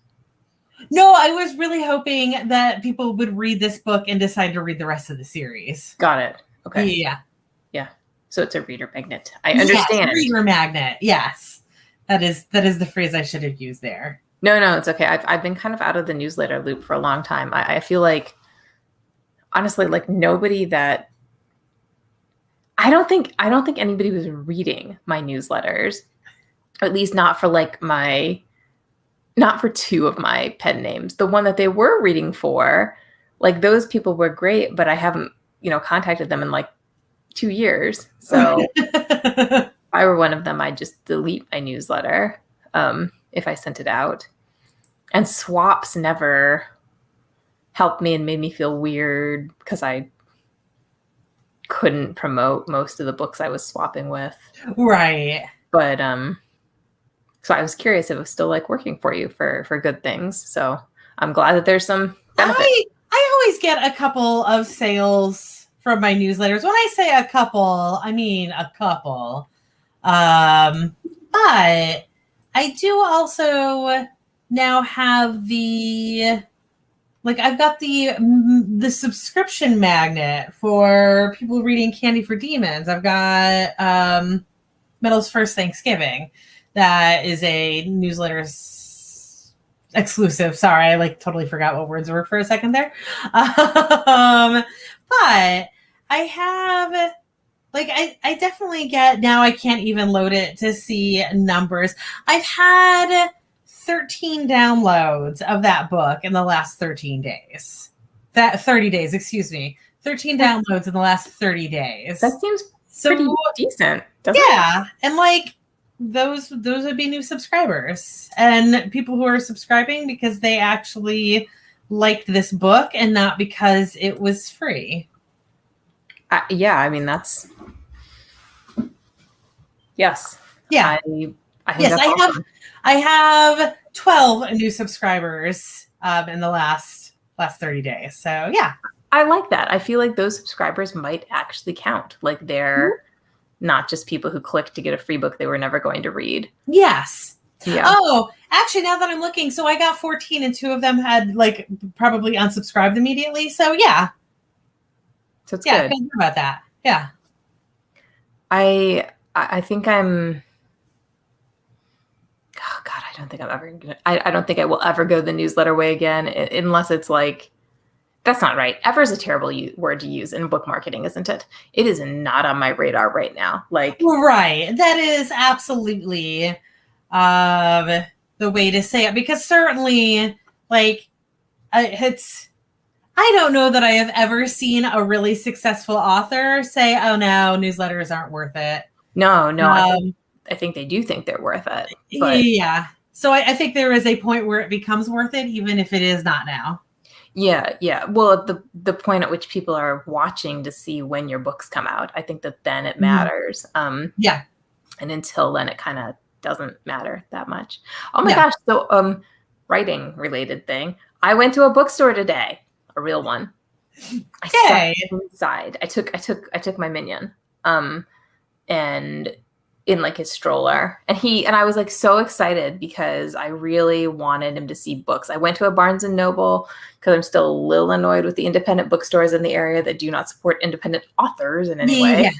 No, I was really hoping that people would read this book and decide to read the rest of the series. Got it. Okay. Yeah. So it's a reader magnet. I understand. Yes, reader magnet. Yes. That is the phrase I should have used there. No, it's okay. I've been kind of out of the newsletter loop for a long time. I feel like, honestly, like nobody that I don't think anybody was reading my newsletters, or at least not for not for two of my pen names. The one that they were reading for, like those people were great, but I haven't, contacted them in like 2 years. So if I were one of them, I'd just delete my newsletter if I sent it out. And swaps never helped me and made me feel weird because I couldn't promote most of the books I was swapping with. Right. But so I was curious if it was still like working for you for good things. So I'm glad that there's some benefit. I always get a couple of sales from my newsletters. When I say a couple, I mean a couple. But I do also now have I've got the subscription magnet for people reading Candy for Demons. I've got Metal's First Thanksgiving. That is a newsletter exclusive. Sorry, I totally forgot what words were for a second there. But I have I definitely get, now I can't even load it to see numbers. I've had 13 downloads of that book in the last 13 days. 30 days, excuse me. 13 downloads in the last 30 days. That seems pretty decent, doesn't it? And those would be new subscribers and people who are subscribing because they actually liked this book and not because it was free. I mean, that's yes. Yeah. I think that's awesome. I have 12 new subscribers in the last 30 days. So yeah. I like that. I feel like those subscribers might actually count. Like they're not just people who clicked to get a free book they were never going to read. Yes. Yeah. Oh, actually, now that I'm looking, so I got 14 and 2 of them had probably unsubscribed immediately. So yeah. So it's good. Think about that. Yeah. I think I'm. Oh God, I don't think I'm ever gonna. I don't think I will ever go the newsletter way again, unless it's like. That's not right. Ever is a terrible word to use in book marketing, isn't it? It is not on my radar right now. Like, right, that is absolutely the way to say it, because certainly, like, it's. I don't know that I have ever seen a really successful author say, "Oh no, newsletters aren't worth it." no, Um, I think they do think they're worth it, but yeah. So I think there is a point where it becomes worth it, even if it is not now. yeah. Well, the point at which people are watching to see when your books come out, I think that then it matters. Yeah. And until then, it kind of doesn't matter that much. Oh my Yeah. gosh! So, writing related thing. I went to a bookstore today, a real one. I sat Okay. inside. I took my minion, and in like his stroller, and I was like so excited because I really wanted him to see books. I went to a Barnes and Noble because I'm still a little annoyed with the independent bookstores in the area that do not support independent authors in any way. Yeah.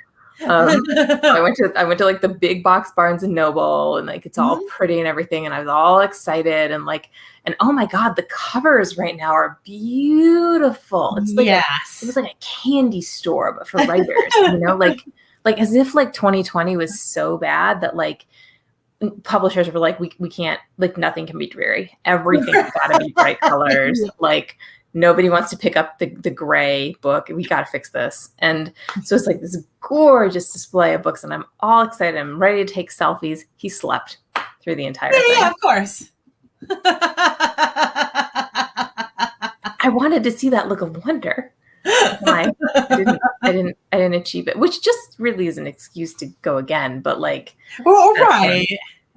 I went to like the big box Barnes and Noble, and like it's all pretty and everything, and I was all excited and oh my God, the covers right now are beautiful. It's like it was like a candy store but for writers, like as if like 2020 was so bad that like publishers were like, we can't, like nothing can be dreary. Everything's got to be bright colors. Like nobody wants to pick up the gray book. We got to fix this. And so it's like this gorgeous display of books, and I'm all excited. I'm ready to take selfies. He slept through the entire thing. Yeah, of course. I wanted to see that look of wonder. Why? I didn't achieve it, which just really is an excuse to go again. But like, well, right.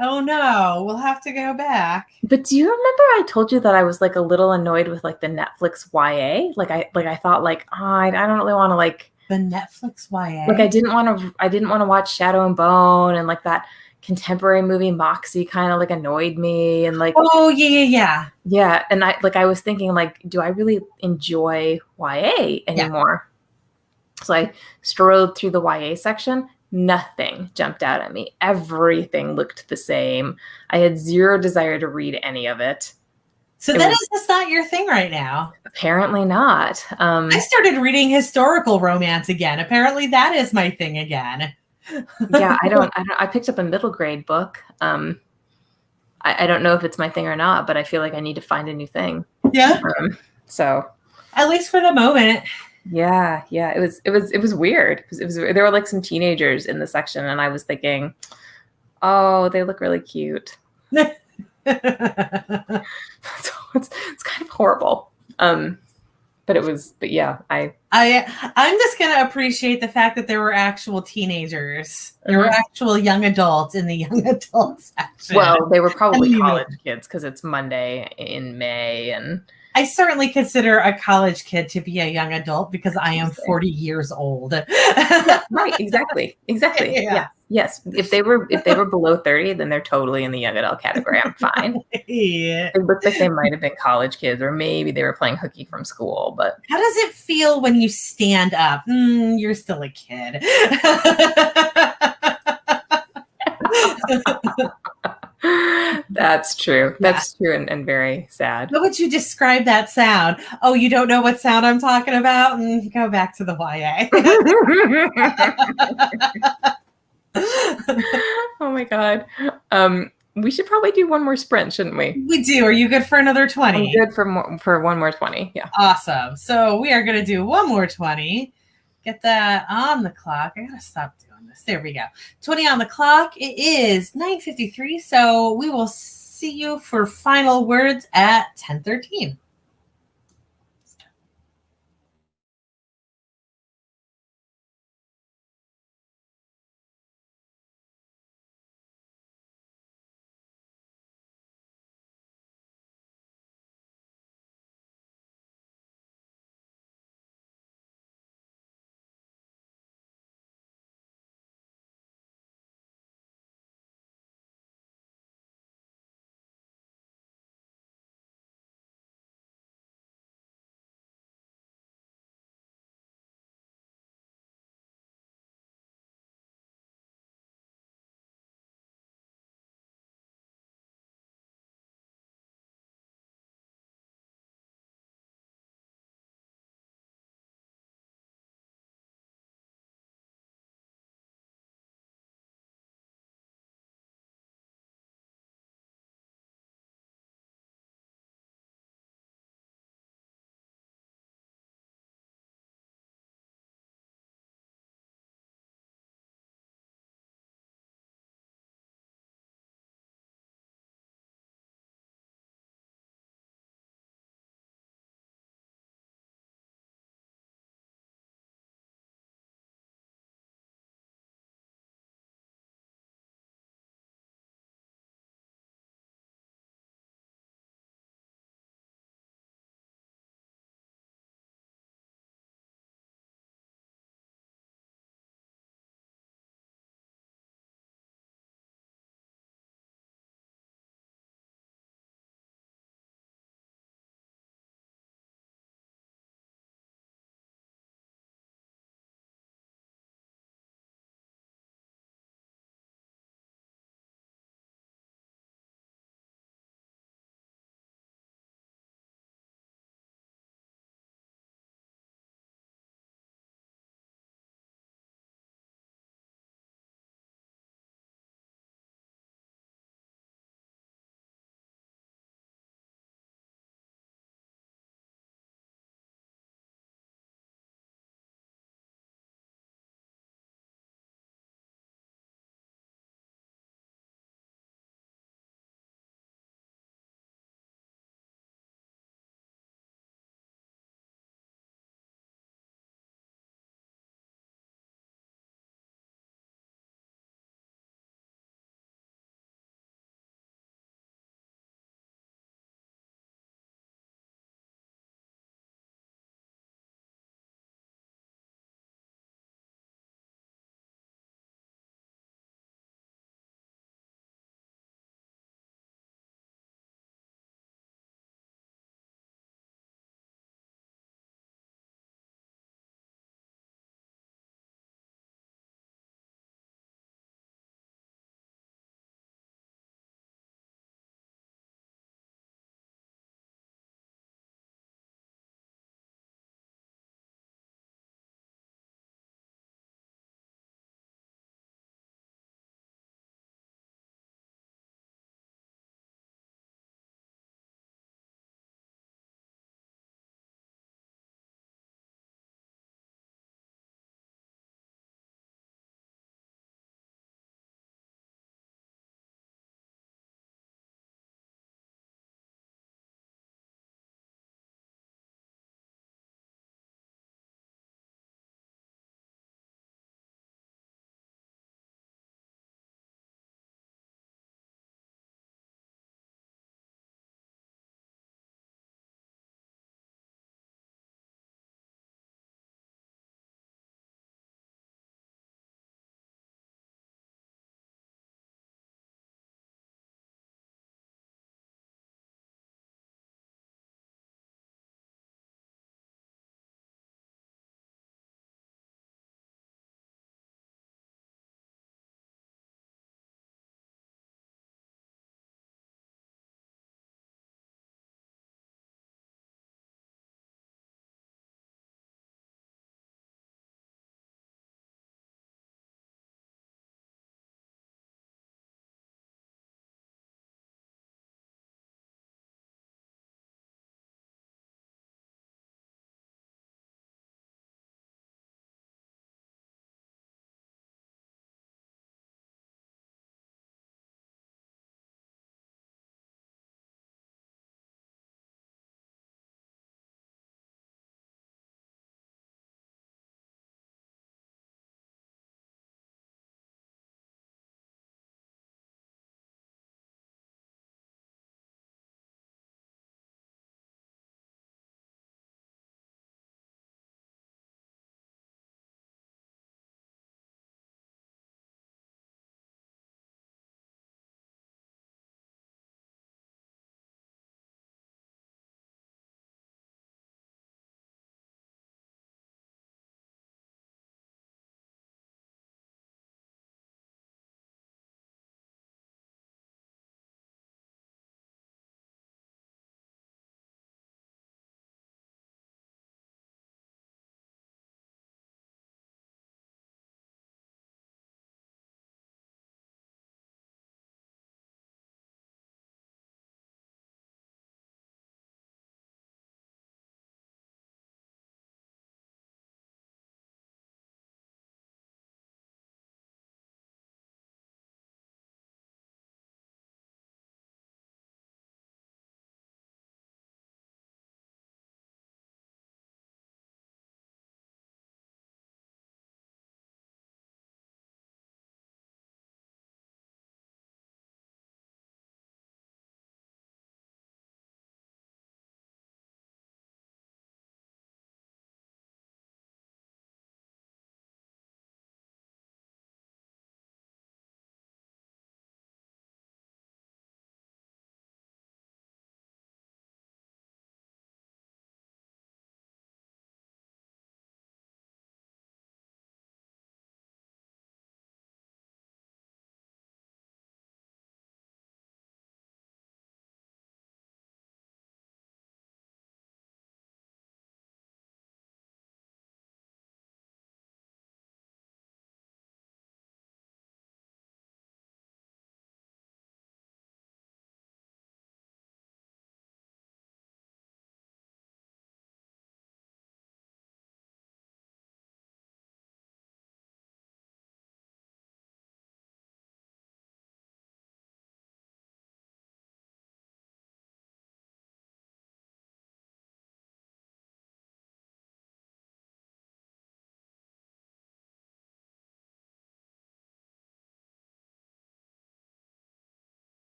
Oh no, we'll have to go back. But do you remember I told you that I was like a little annoyed with like the Netflix YA? Like I thought like, oh, I don't really want to like the Netflix YA. Like I didn't want to watch Shadow and Bone, and like that contemporary movie Moxie kind of like annoyed me, and like yeah, and I was thinking like, do I really enjoy YA anymore? Yeah. So I strolled through the YA section. Nothing jumped out at me. Everything looked the same. I had zero desire to read any of it. So that is just not your thing right now. Apparently not. I started reading historical romance again. Apparently that is my thing again. Yeah, I picked up a middle grade book. I don't know if it's my thing or not, but I feel like I need to find a new thing. Yeah. So at least for the moment. Yeah. It was weird because there were like some teenagers in the section, and I was thinking, oh, they look really cute. So it's kind of horrible. But yeah, I'm just gonna appreciate the fact that there were actual teenagers. There were actual young adults in the young adult section. Well, they were probably college kids because it's Monday in May, and I certainly consider a college kid to be a young adult because I am 40 years old. Yeah, right, exactly. Yeah. Yes. If they were below 30, then they're totally in the young adult category. I'm fine. Yeah. It looked like they might have been college kids, or maybe they were playing hooky from school. But how does it feel when you stand up? You're still a kid. That's true. That's true and very sad. How would you describe that sound? Oh, you don't know what sound I'm talking about? Go back to the YA. Oh my God. We should probably do one more sprint, shouldn't we? We do. Are you good for another 20? I'm good for one more 20. Yeah. Awesome. So we are going to do one more 20. Get that on the clock. I got to stop doing this. There we go. 20 on the clock. It is 9:53. So we will see you for final words at 10:13.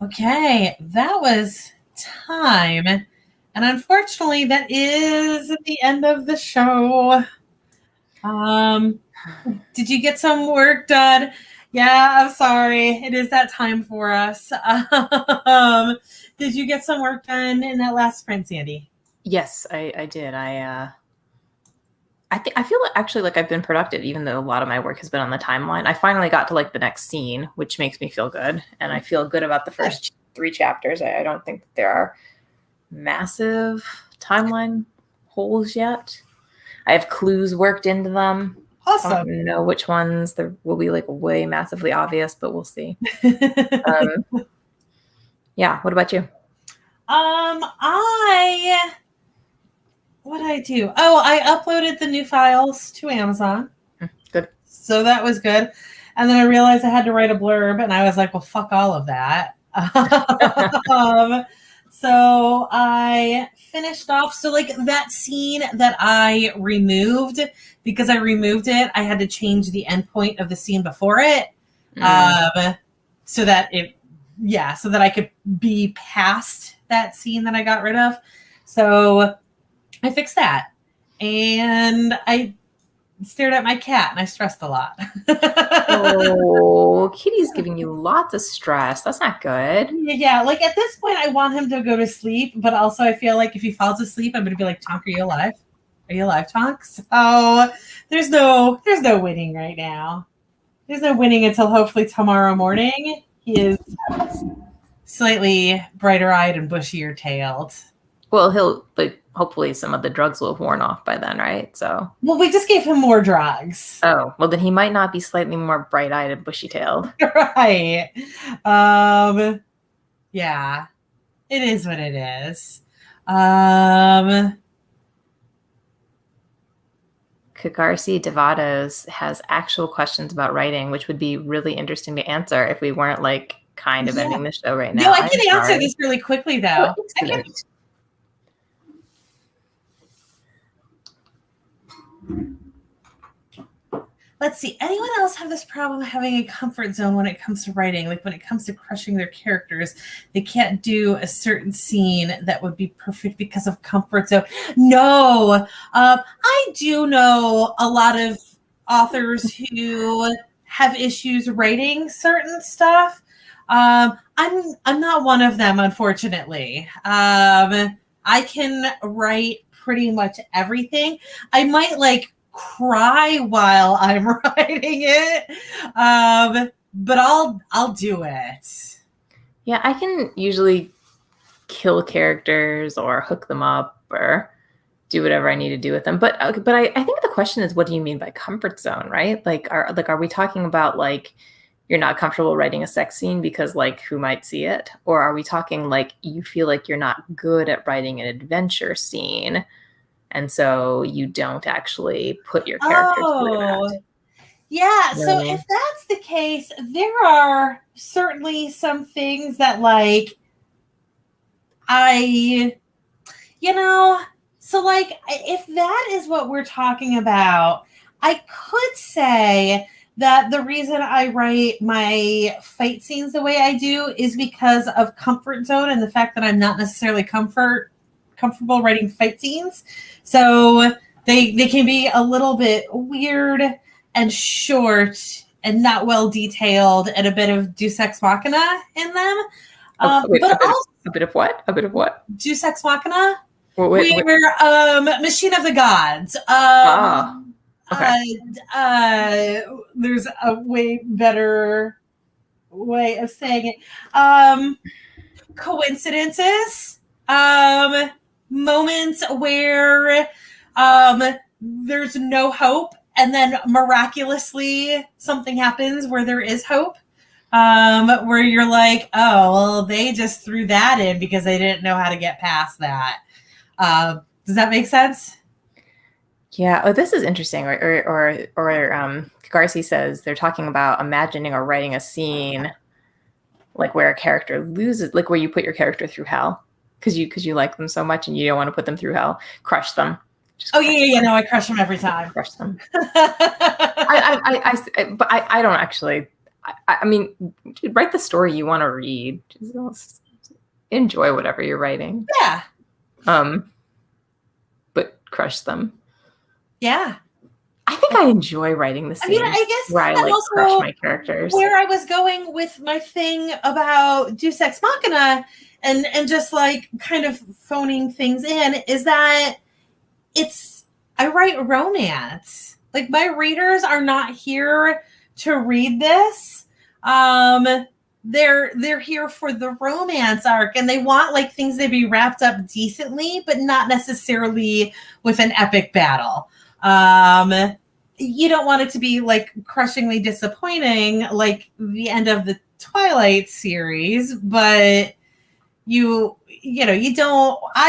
Okay, that was time. And unfortunately, that is the end of the show. Did you get some work done? Yeah, I'm sorry. It is that time for us. Did you get some work done in that last sprint, Sandy? Yes, I did. I feel actually like I've been productive, even though a lot of my work has been on the timeline. I finally got to like the next scene, which makes me feel good, and I feel good about the first 3 chapters. I don't think there are massive timeline holes yet. I have clues worked into them. Awesome. I don't know which ones there will be like way massively obvious, but we'll see. Yeah. What about you? What did I do? Oh, I uploaded the new files to Amazon. Good. So that was good. And then I realized I had to write a blurb, and I was like, well, fuck all of that. So I finished off. So like that scene that I removed, because I removed it, I had to change the endpoint of the scene before it. So that I could be past that scene that I got rid of. So I fixed that. And I stared at my cat and I stressed a lot. Oh, Kitty's giving you lots of stress. That's not good. Yeah, like at this point I want him to go to sleep, but also I feel like if he falls asleep, I'm gonna be like, Tonk, are you alive? Are you alive, Tonk? So there's no winning right now. There's no winning until hopefully tomorrow morning. He is slightly brighter-eyed and bushier tailed. Well, he'll like hopefully some of the drugs will have worn off by then, right? So well, we just gave him more drugs. Oh, well then he might not be slightly more bright-eyed and bushy-tailed. Right. Yeah. It is what it is. Kagarsi Devados has actual questions about writing, which would be really interesting to answer if we weren't like kind of ending the show right now. No, I can answer this really quickly though. Let's see. Anyone else have this problem having a comfort zone when it comes to writing? Like when it comes to crushing their characters, they can't do a certain scene that would be perfect because of comfort zone. No, I do know a lot of authors who have issues writing certain stuff. I'm not one of them, unfortunately. I can write pretty much everything. I might like cry while I'm writing it, but I'll do it. Yeah, I can usually kill characters or hook them up or do whatever I need to do with them. But I think the question is, what do you mean by comfort zone, right? Like, are we talking about like you're not comfortable writing a sex scene because like who might see it, or are we talking like you feel like you're not good at writing an adventure scene? And so you don't actually put your characters through that. Yeah. So if that's the case, there are certainly some things that like so like if that is what we're talking about, I could say that the reason I write my fight scenes the way I do is because of comfort zone and the fact that I'm not necessarily comfortable writing fight scenes. So they can be a little bit weird and short and not well detailed and a bit of deus ex machina in them. A bit of what? A bit of what? Deus ex machina? Wait. Machine of the Gods. Okay. There's a way better way of saying it. Coincidences. Moments where there's no hope and then miraculously something happens where there is hope, where you're like, oh, well, they just threw that in because they didn't know how to get past that. Does that make sense? Yeah. Oh, this is interesting. Or Garci says they're talking about imagining or writing a scene like where a character loses, like where you put your character through hell. Because you like them so much and you don't want to put them through hell. Crush them. No, I crush them every time. Crush them. But I don't actually. I mean, dude, write the story you want to read. Just enjoy whatever you're writing. Yeah. But crush them. Yeah. I think I enjoy writing the scenes. I guess where I like crush my characters. Where I was going with my thing about Deus Ex Machina and just like kind of phoning things in is that I write romance. Like my readers are not here to read this. They're here for the romance arc, and they want like things to be wrapped up decently, but not necessarily with an epic battle. You don't want it to be like crushingly disappointing, like the end of the Twilight series, but I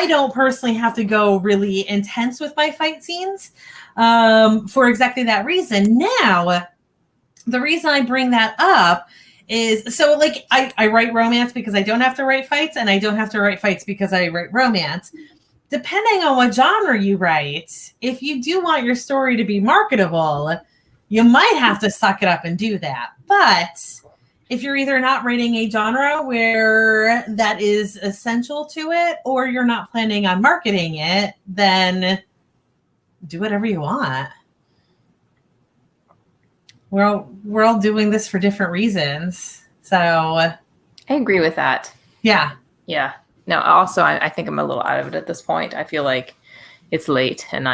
don't personally have to go really intense with my fight scenes for exactly that reason. Now, the reason I bring that up is so like I write romance because I don't have to write fights, and I don't have to write fights because I write romance. Depending on what genre you write, if you do want your story to be marketable, you might have to suck it up and do that. But if you're either not writing a genre where that is essential to it, or you're not planning on marketing it, then do whatever you want. We're all doing this for different reasons. So I agree with that. Yeah. Yeah. No, also, I think I'm a little out of it at this point. I feel like it's late and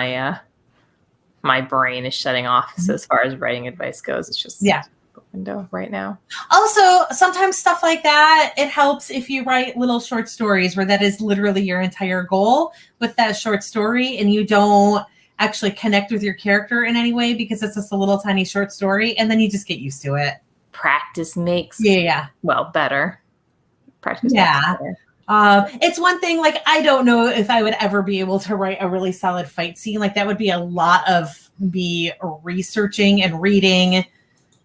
my brain is shutting off. So as far as writing advice goes, it's just the window right now. Also, sometimes stuff like that, it helps if you write little short stories where that is literally your entire goal with that short story, and you don't actually connect with your character in any way because it's just a little tiny short story, and then you just get used to it. Practice makes better. Practice makes better. It's one thing, like, I don't know if I would ever be able to write a really solid fight scene. Like, that would be a lot of me researching and reading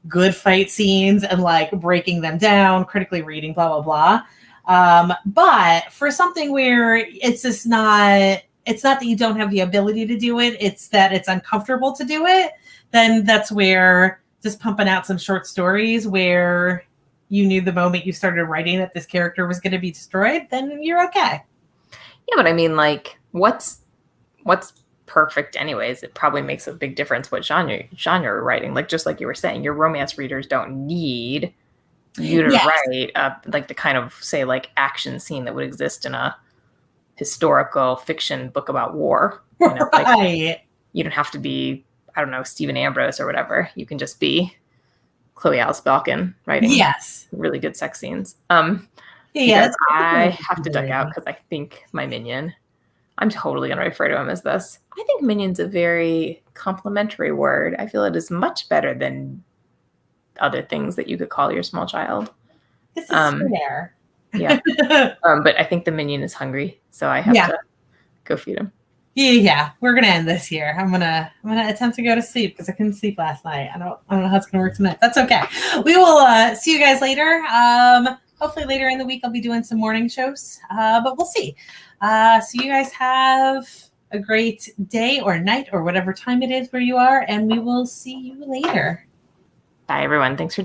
good fight scenes and, like, breaking them down, critically reading, blah, blah, blah. But for something where it's just not that you don't have the ability to do it, it's that it's uncomfortable to do it, then that's where just pumping out some short stories where you knew the moment you started writing that this character was going to be destroyed, then you're okay. Yeah, but I mean, like, what's perfect anyways? It probably makes a big difference what genre you're writing. Like, just like you were saying, your romance readers don't need you to write like the kind of, say, like, action scene that would exist in a historical fiction book about war. You know, like, you don't have to be, I don't know, Stephen Ambrose or whatever. You can just be Alice Balkin writing really good sex scenes. I have to duck out because I think my minion, I'm totally going to refer to him as this. I think minion's a very complimentary word. I feel it is much better than other things that you could call your small child. This is fair. Yeah. But I think the minion is hungry, so I have to go feed him. Yeah, we're gonna end this here. I'm gonna attempt to go to sleep because I couldn't sleep last night. I don't know how it's gonna work tonight. That's okay. We will see you guys later. Hopefully later in the week I'll be doing some morning shows. But we'll see. So you guys have a great day or night or whatever time it is where you are, and we will see you later. Bye everyone. Thanks for joining.